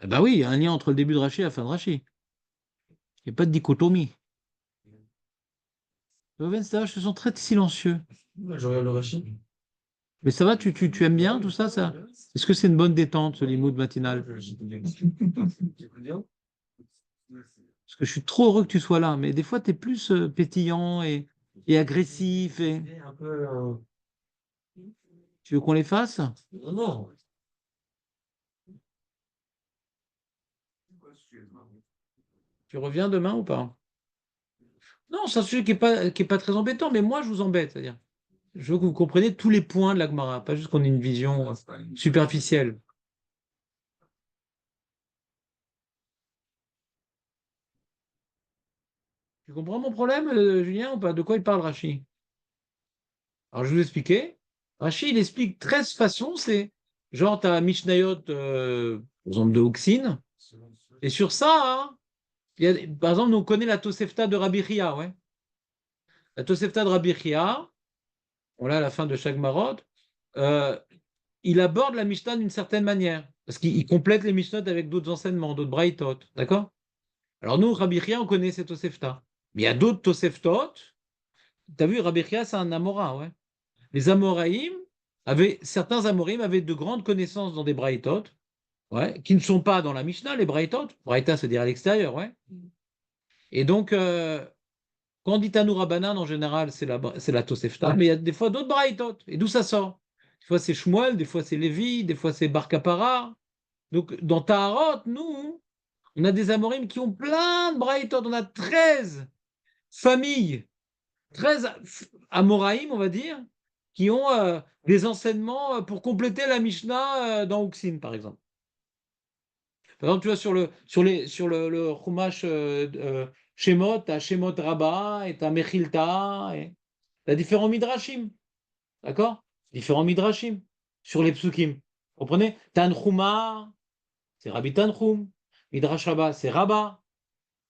Eh ben oui, il y a un lien entre le début de Rachid et la fin de Rachid. Il n'y a pas de dichotomie. Je te sens très silencieux. Je regarde le Rachid. Mais ça va, tu aimes bien tout ça, ça? Est-ce que c'est une bonne détente, ce limoud matinal? Parce que je suis trop heureux que tu sois là, mais des fois, tu es plus pétillant et agressif. Tu veux qu'on les fasse? Non. Tu reviens demain ou pas? Non, c'est un sujet qui est pas très embêtant, mais moi, je vous embête. C'est-à-dire, je veux que vous compreniez tous les points de la Gemara, pas juste qu'on ait une vision superficielle. Tu comprends mon problème, Julien, ou pas? De quoi il parle, Rachid? Alors, je vais vous expliquer. Rachid, il explique 13 façons. C'est genre, tu as Mishnayot, par exemple, de Oxine. Et sur ça, hein, par exemple, nous, on connaît la Tosefta de Rabbi Chia, ouais. La Tosefta de Rabbi Chia, on l'a à la fin de chaque marot, il aborde la Mishnah d'une certaine manière. Parce qu'il complète les Mishnot avec d'autres enseignements, d'autres braïtot. D'accord? Alors, nous, Rabbi Chia, on connaît cette Tosefta. Mais il y a d'autres Toseftot. Tu as vu, Rabbi Chia, c'est un Amora, ouais. Les Amoraïm certains Amoraïm avaient de grandes connaissances dans des braïtot, ouais, qui ne sont pas dans la Mishnah, les braïtot. Braïta, c'est-à-dire à l'extérieur, ouais. Et donc, quand on dit Tanoura Rabbanan, en général, c'est la Tosefta, mais il y a des fois d'autres braïtot. Et d'où ça sort? Des fois, c'est Shmuel, des fois, c'est Lévi, des fois, c'est Bar Kapara. Donc, dans Taharot, nous, on a des Amorim qui ont plein de braïtot. On a 13 familles, 13 Amoraïm, on va dire, qui ont des enseignements pour compléter la Mishnah dans Uxin, par exemple. Par exemple, tu vois, sur le Chumash Shemot, tu as Shemot Rabbah et tu as Mechilta, et tu as différents Midrashim, d'accord? Différents Midrashim sur les psukim. Vous comprenez? Tanchuma, c'est Rabbi Tanchum. Midrash Rabbah, c'est Rabbah.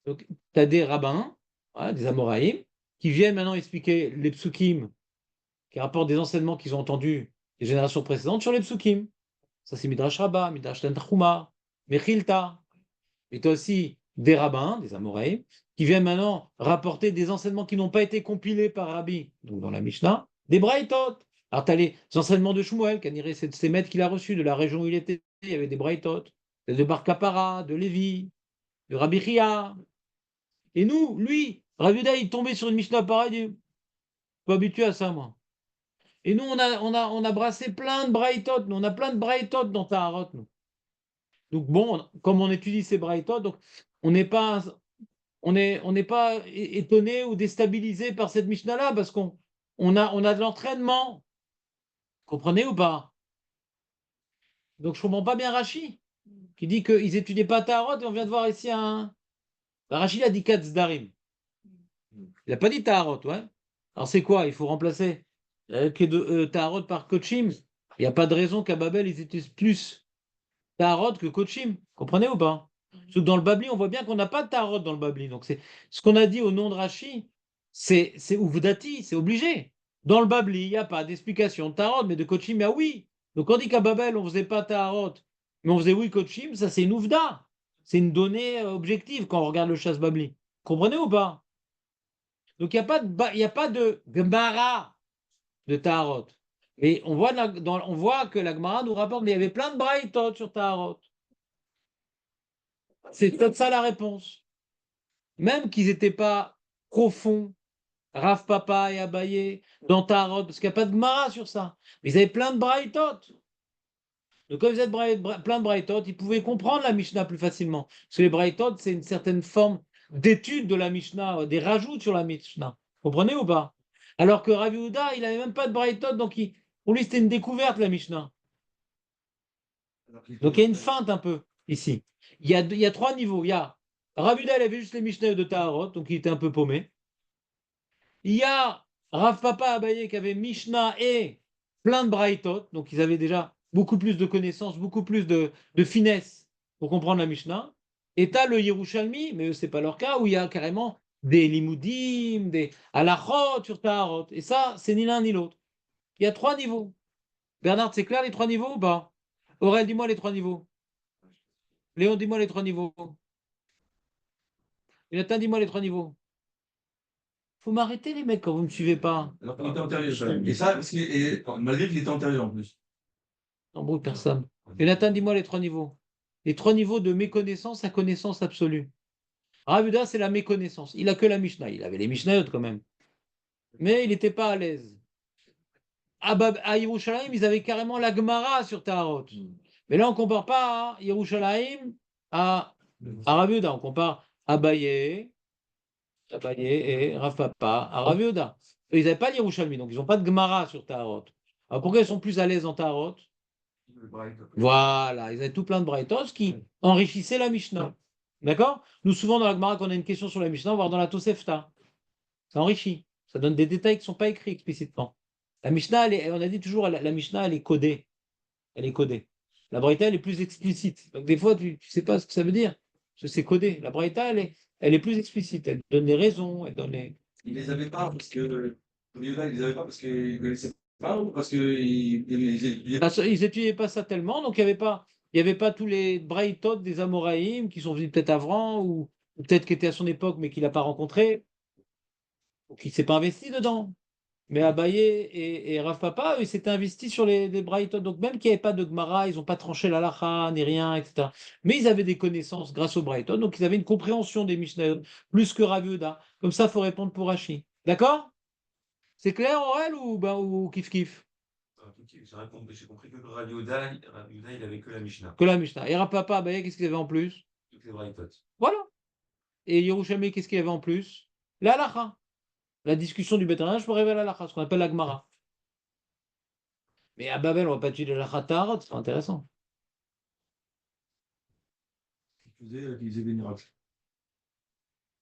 Donc, tu as des rabbins, voilà, des Amoraïm, qui viennent maintenant expliquer les psukim, qui rapportent des enseignements qu'ils ont entendus des générations précédentes sur les psukim. Ça, c'est Midrash Rabbah, Midrash Tanchuma, Mechilta. Et tu as aussi des rabbins, des Amoraïm, qui viennent maintenant rapporter des enseignements qui n'ont pas été compilés par Rabbi, donc dans la Mishnah, des Braïtot. Alors, tu as les enseignements de Shmuel, c'est ces maîtres qu'il a reçus de la région où il était, il y avait des Braïtot, de Bar Kapara, de Lévi, de Rabbi Chia. Et nous, lui, Rabbi Yehuda, il tombait sur une Mishnah pareille, il dit, pas habitué à ça, moi. Et nous, on a brassé plein de Braïtot, nous, on a plein de Braïtot dans Taharot, nous. Donc bon, comme on étudie ces Braïtot, donc on n'est pas étonné ou déstabilisé par cette Mishnah-là, parce qu'on a de l'entraînement. Comprenez ou pas? Donc je ne comprends pas bien Rachi, qui dit qu'ils n'étudiaient pas Taharot, et on vient de voir ici un. Rachi a dit Katzdarim. Il n'a pas dit Taharot, ouais. Alors c'est quoi? Il faut remplacer Taharot par Kochim. Il n'y a pas de raison qu'à Babel, ils étaient plus Taharot que Kochim. Comprenez ou pas? Parce que dans le Babli, on voit bien qu'on n'a pas de Taharot dans le Babli. Donc c'est ce qu'on a dit au nom de Rachi, c'est Ouvdati, c'est obligé. Dans le Babli, il n'y a pas d'explication de Taharot, mais de Kochim, il y a oui. Donc on dit qu'à Babel, on ne faisait pas Taharot, mais on faisait oui Kochim, ça c'est une Ouvda. C'est une donnée objective quand on regarde le chasse Babli. Comprenez ou pas? Donc il n'y a pas de Gemara de Taharot. Et on voit que la Gemara nous rapporte, mais il y avait plein de braïtot sur Taharot. C'est peut-être ça la réponse. Même qu'ils n'étaient pas profonds Rav Papa et Abaye dans Tarot, parce qu'il n'y a pas de Gemara sur ça. Mais ils avaient plein de braïtot. Donc, comme ils avaient plein de braïtot, ils pouvaient comprendre la Mishnah plus facilement. Parce que les braïtot, c'est une certaine forme d'étude de la Mishnah, des rajouts sur la Mishnah. Vous comprenez ou pas? Alors que Rav Yehuda, il n'avait même pas de braïtot, donc pour lui, c'était une découverte, la Mishnah. Donc, il y a une feinte un peu ici. Il y a trois niveaux. Il y a Rav Yehuda, il avait juste les Mishnah de Taharot, donc il était un peu paumé. Il y a Rav Papa Abaye qui avait Mishnah et plein de braïtot, donc ils avaient déjà beaucoup plus de connaissances, beaucoup plus de finesse pour comprendre la Mishnah. Et tu as le Yerushalmi, mais ce n'est pas leur cas, où il y a carrément des limoudim, des halachot sur Taharot. Et ça, c'est ni l'un ni l'autre. Il y a trois niveaux. Bernard, c'est clair les trois niveaux ou pas? Aurel, dis-moi les trois niveaux. Léon, dis-moi les trois niveaux. Jonathan, dis-moi les trois niveaux. Faut m'arrêter les mecs quand vous ne me suivez pas. Alors qu'il était antérieur. Et ça, malgré qu'il était antérieur en plus. N'embrouille personne. Jonathan, dis-moi les trois niveaux. Les trois niveaux de méconnaissance à connaissance absolue. Rav Yehuda, c'est la méconnaissance. Il a que la Mishnah. Il avait les Mishnayot quand même. Mais il n'était pas à l'aise. À Yerushalayim, ils avaient carrément la Gemara sur Taharot. Mais là, on ne compare pas Yerushalayim à Rav Yehuda. On compare Abaye et Rav Papa à Rav Yehuda. Eux, ils n'avaient pas l'Yerushalmi, donc ils n'ont pas de Gemara sur Taharot. Alors pourquoi ils sont plus à l'aise en Taharot? Voilà, ils avaient tout plein de braïtos qui enrichissaient la Mishnah. D'accord? Nous, souvent dans la Gemara, quand on a une question sur la Mishnah, on va voir dans la Tosefta. Ça enrichit. Ça donne des détails qui ne sont pas écrits explicitement. La Mishnah, on a dit toujours, la Mishnah, elle est codée. Elle est codée. La Braïta, elle est plus explicite. Donc des fois, tu ne sais pas ce que ça veut dire. Parce que c'est codé. La Braïta, elle est plus explicite. Elle donne des raisons. Elle donne les... Ils les avaient pas parce que. Au milieu là, ils les avaient pas parce qu'ils ne connaissaient pas ou parce qu'ils. Parce qu'ils n'étudiaient pas ça tellement, donc il y avait pas tous les braïtot des Amoraïm qui sont venus peut-être avant, ou peut-être qui étaient à son époque mais qu'il n'a pas rencontré, ou qui ne s'est pas investi dedans. Mais Abaye et Rav Papa, eux, ils s'étaient investis sur les braïtot. Donc même qu'il n'y avait pas de Gemara, ils n'ont pas tranché la lacha, ni rien, etc. Mais ils avaient des connaissances grâce aux braïtot, donc ils avaient une compréhension des Mishnayot, plus que Rav Yehuda. Comme ça, il faut répondre pour Rashi. D'accord? C'est clair, Aurel, ou kiff-kiff? J'ai compris que Rav Yehuda, il avait que la Mishnah. Que la Mishnah. Et Rav Papa, Abaye, qu'est-ce qu'il avait en plus? Toutes les braïtot. Voilà. Et Yerushalmi, qu'est-ce qu'il y avait en plus? La halacha. La discussion du bétonnage pour révéler la halacha, ce qu'on appelle la Gemara. Mais à Babel, on ne va pas étudier la Tarot, c'est pas intéressant. Qu'ils faisaient des miracles.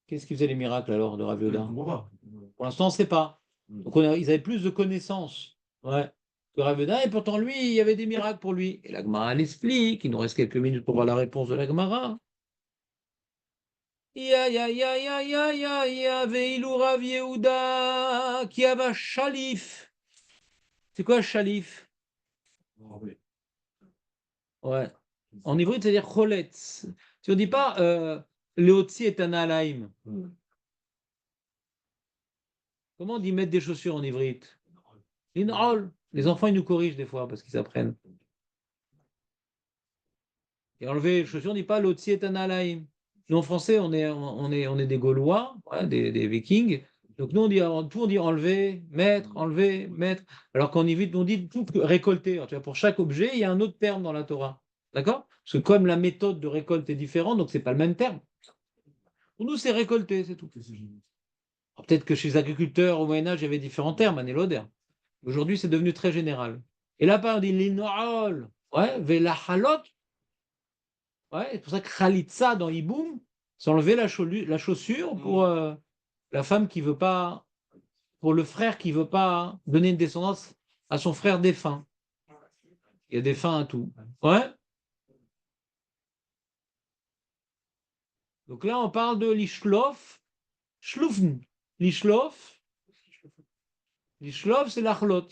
Qu'est-ce qui faisait les miracles alors de Rav Je ne Yehuda? comprends pas. Pour l'instant, on ne sait pas. Donc ils avaient plus de connaissances, ouais, que Rav Yehuda, et pourtant lui, il y avait des miracles pour lui. Et la Gemara l'explique. Il nous reste quelques minutes pour voir la réponse de la Gemara. Ya veilou Rav Yehuda qui avait Shalif. C'est quoi Shalif? Ouais. En hébreu, c'est-à-dire choletz. Si on ne dit pas Leotzi et Analaim. Comment on dit mettre des chaussures en ivrite? Lin'ol. Les enfants, ils nous corrigent des fois parce qu'ils apprennent. Et enlever les chaussures, on ne dit pas Leotzi et Analaim. Nous, en français, on est des Gaulois, ouais, des Vikings. Donc, nous, on dit enlever, mettre. Alors qu'en ivrite, on dit tout récolter. Alors, tu vois, pour chaque objet, il y a un autre terme dans la Torah. D'accord? Parce que comme la méthode de récolte est différente, donc ce n'est pas le même terme. Pour nous, c'est récolter, c'est tout. Alors, peut-être que chez les agriculteurs, au Moyen-Âge, il y avait différents termes, anéloder. Aujourd'hui, c'est devenu très général. Et là, on dit l'inol, ouais, velahalot. Ouais, c'est pour ça que khalitsa dans Iboum, c'est enlever la chaussure pour la femme qui veut pas, pour le frère qui veut pas donner une descendance à son frère défunt. Il y a des fins à tout. Ouais. Donc là, on parle de l'ishlof, shlufn. L'ishlof, c'est l'achlot.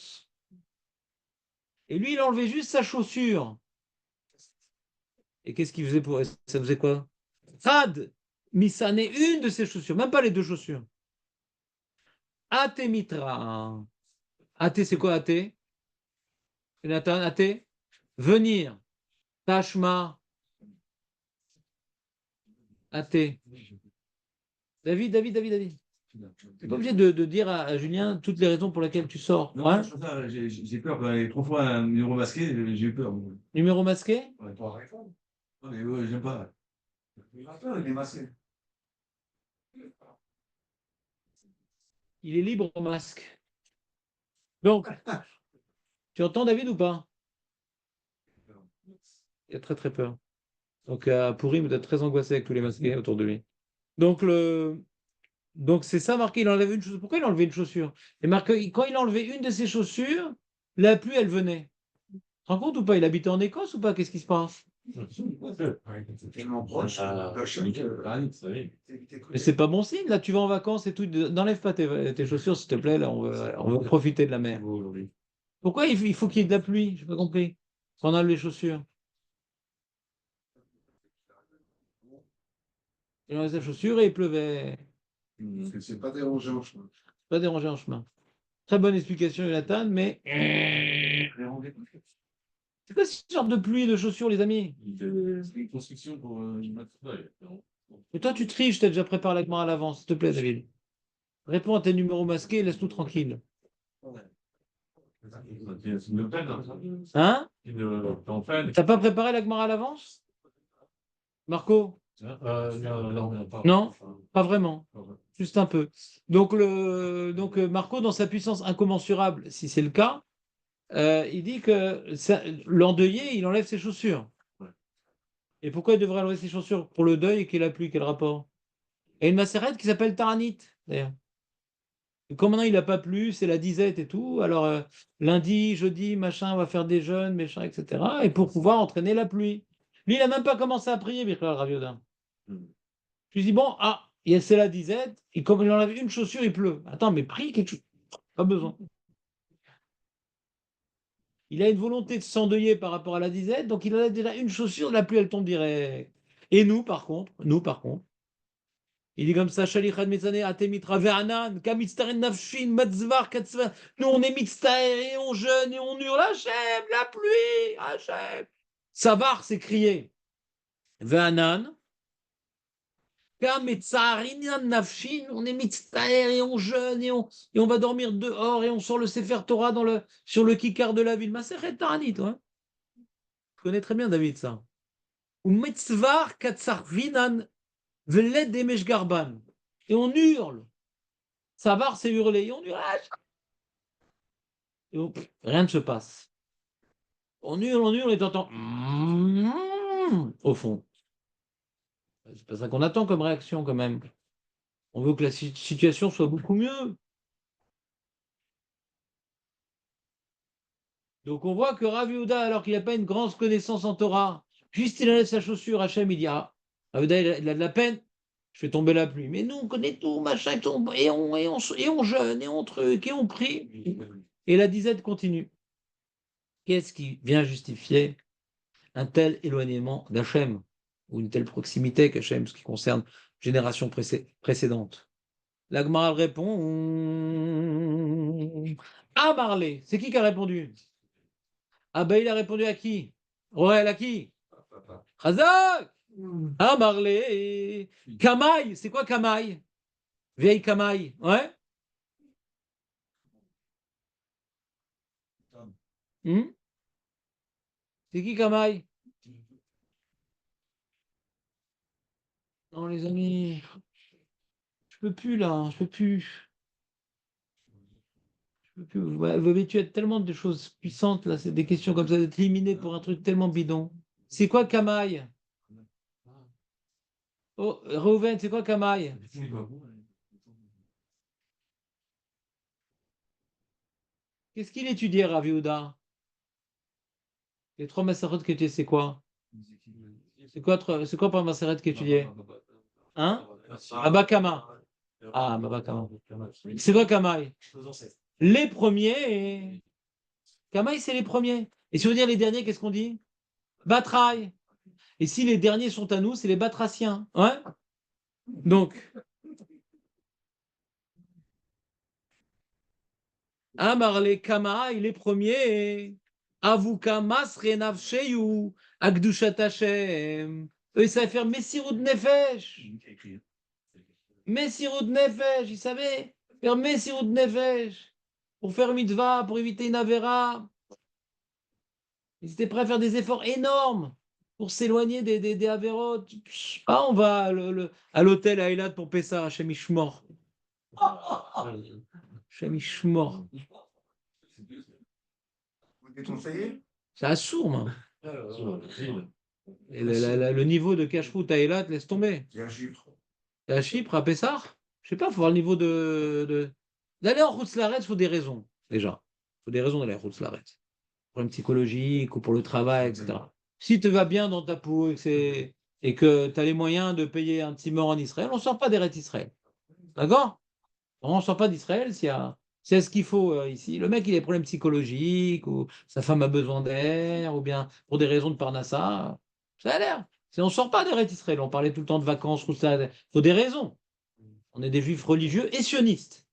Et lui, il enlevait juste sa chaussure. Et qu'est-ce qu'il faisait pour... Ça faisait quoi? Had, misané, une de ses chaussures, même pas les deux chaussures. Ate mitra. Ate, c'est quoi ate? Jonathan, ate? Venir. Tashma. Ate. David. Tu n'es pas obligé de dire à Julien toutes les raisons pour lesquelles tu sors. Non, Hein? j'ai peur. Quand il y a 3 fois un numéro masqué, j'ai eu peur. Numéro masqué? Ouais, pas répondre. Non, mais ouais, j'aime pas. Il a peur, il est masqué. Il est libre au masque. Donc, tu entends David ou pas? Il a très très peur. Donc, Pourim doit être très angoissé avec tous les masqués autour de lui. Donc, Donc c'est ça marqué, il enlève une chaussure. Pourquoi il a enlevé une chaussure? Et marqué, quand il a enlevé une de ses chaussures, la pluie, elle venait. Tu te rends compte ou pas? Il habitait en Écosse ou pas? Qu'est-ce qui se passe? C'est tellement proche. Mais c'est pas bon signe, là, tu vas en vacances et tout. N'enlève pas tes chaussures, s'il te plaît, là, on veut profiter de la mer. Pourquoi il faut qu'il y ait de la pluie? Je n'ai pas compris. Qu'on enlève les chaussures. Il enlève ses chaussures et il pleuvait. C'est pas dérangé en chemin. Pas dérangé en chemin. Très bonne explication, Jonathan, mais. C'est quoi ce genre de pluie de chaussures, les amis? Une construction pour Et toi, tu triches, t'as déjà préparé la à l'avance, s'il te plaît, David. Réponds à tes numéros masqués, laisse-nous tranquille. Hein? T'as pas préparé la à l'avance? Marco? Non, pas vraiment. Juste un peu. Donc, Marco, dans sa puissance incommensurable, si c'est le cas, il dit que l'endeuillé, il enlève ses chaussures. Et pourquoi il devrait enlever ses chaussures? Pour le deuil et qu'il a plu, quel rapport? Et une macérette qui s'appelle Taranit, d'ailleurs. Et comme maintenant il n'a pas plu, c'est la disette et tout, alors lundi, jeudi, machin, on va faire des jeûnes, machin, etc. Et pour pouvoir entraîner la pluie. Lui, il n'a même pas commencé à prier, Michel Ravioda. Je lui dis, bon, c'est la disette, et comme il enlève une chaussure, il pleut. Attends, mais prie quelque chose. Pas besoin. Il a une volonté de s'endeuiller par rapport à la disette, donc il enlève déjà une chaussure, la pluie, elle tombe direct. Et nous, par contre, il dit comme ça, Shalichad Metzane, Atemitra Ve'anan, Kamitztaren Nafshin, Matzvar, Katzvar. Nous, on est mitztaer et on jeûne et on hurle Hachem, la pluie, Hachem. Savar, c'est crier. Ve'anan, Kamitzarin Nafshin, on est mitztaer et on jeûne et on va dormir dehors et on sort le Sefer Torah sur le kikar de la ville. Maseret Taranit, toi. Je connais très bien David, ça. Ou Metzvar, Katzarvinan, Veled Demesh Garban. Et on hurle. Savar, c'est hurler. Et on hurle. Et rien ne se passe. On hurle et t'entends. Au fond. C'est pas ça qu'on attend comme réaction quand même. On veut que la situation soit beaucoup mieux. Donc on voit que Rav Yehuda, alors qu'il n'a pas une grande connaissance en Torah, juste il enlève sa chaussure, Hachem, il dit Rav Yehuda, il a de la peine, je fais tomber la pluie. Mais nous, on connaît tout, machin, et on jeûne, et on truc, et on prie. Et la disette continue. Qu'est-ce qui vient justifier un tel éloignement d'Hachem, ou une telle proximité qu'Hachem, ce qui concerne génération précédente? La Gemara répond à Marley. C'est qui a répondu? Ah ben il a répondu à qui? Roël, à qui? Razak! Ah Marley. Kamaï, c'est quoi Kamaï? Vieille Kamaï, ouais? C'est qui Kamaï? Non les amis, je peux plus là, je peux plus. Ouais, vous m'habituez à tellement de choses puissantes, là, c'est des questions comme ça, d'être éliminé pour un truc tellement bidon. C'est quoi Kamaï? Oh, Reuven, c'est quoi Kamaï? Qu'est-ce qu'il étudiait, Rav Yehuda? Les 3 Masserot qu'il étudiait, c'est quoi? C'est quoi par Masserot qu'il étudiait? Hein? Abakama. Ah, Abakama. C'est quoi Kamaï? Les premiers. Kamaï, c'est les premiers. Et si on veut dire les derniers, qu'est-ce qu'on dit? Batraï. Et si les derniers sont à nous, c'est les batraciens. Ouais? Donc, Amarle Kama, il est premier. Avuka Masre Nafsheyu, Akdushat Hashem. Eux, ils savaient faire Messirut Nefesh. Messirut Nefesh, il savait faire Messirut Nefesh pour faire mitzvah, pour éviter une avéra. Ils étaient prêts à faire des efforts énormes pour s'éloigner des avérotes. Ah, on va à l'hôtel à Eilat pour Pessah, Hachem Ishmor. Hachem Ishmor. Vous déconseillez? C'est assourd, man. Et le niveau de cache-route à Eilat, laisse tomber. Il y a un chiffre. Et à Chypre, à Pessah, je sais pas, il faut voir le niveau d'aller en route il faut des raisons, déjà. Il faut des raisons d'aller en route problème psychologique ou pour le travail, etc. Si tu vas bien dans ta peau et que tu as les moyens de payer un petit mort en Israël, on ne sort pas d'Eretz Israël. D'accord? On ne sort pas d'Israël s'il y a ce qu'il faut ici. Le mec, il a des problèmes psychologiques, ou sa femme a besoin d'air, ou bien pour des raisons de Parnassa. Ça a l'air. On ne sort pas d'Eretz Israël. On parlait tout le temps de vacances, tout ça. Il faut des raisons. On est des juifs religieux et sionistes.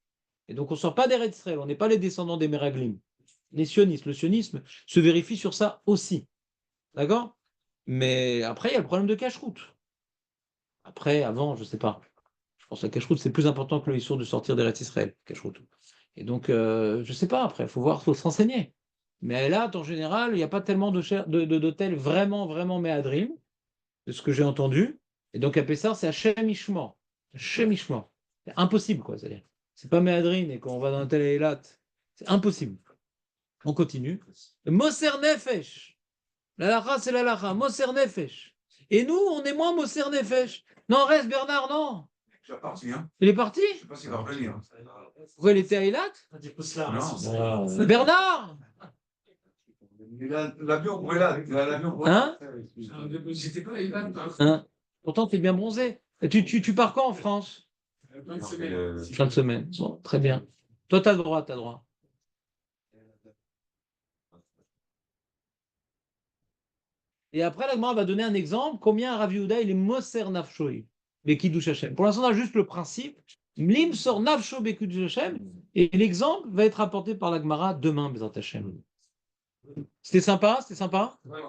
Et donc, on ne sort pas d'Eretz Israël. On n'est pas les descendants des Meraglim. Les sionistes. Le sionisme se vérifie sur ça aussi. D'accord? Mais après, il y a le problème de cache-route. Après, avant, je ne sais pas. Je pense que la cache-route, c'est plus important que le Issour de sortir d'Eretz Israël. Cache-route. Et donc, je ne sais pas. Après, il faut voir, il faut se renseigner. Mais là, en général, il n'y a pas tellement d'hôtels vraiment, vraiment méadrim, de ce que j'ai entendu. Et donc, à Pessar, c'est Hachem Ishmor. Hachem Ishmor. C'est impossible, quoi. C'est pas méadrine et quand on va dans un tel Eilat, c'est impossible. On continue. Moser Nefesh. La lacha, c'est la lacha. Moser Nefesh. Et nous, on est moins Moser Nefesh. Non, reste Bernard, non. Je suis parti, hein. Il est parti? Je ne sais pas s'il va revenir. Pourquoi il était à Eilat? Non. Bernard! L'avion pour là. Hein? J'étais pas Ivan. Hein? Pourtant, tu es bien bronzé. Et tu pars quand en France? Fin de semaine. Bon, très bien. Toi, tu as le droit, tu as le droit. Et après, la Gemara va donner un exemple. Combien Rav Yehuda, il est Moser Nafshoi, Bekiddush Hashem. Pour l'instant, on a juste le principe. Mlim sort Nafsho Bekiddush Hashem. Et l'exemple va être apporté par la Gemara demain, Bezat Hashem. C'était sympa? C'était sympa? Ouais,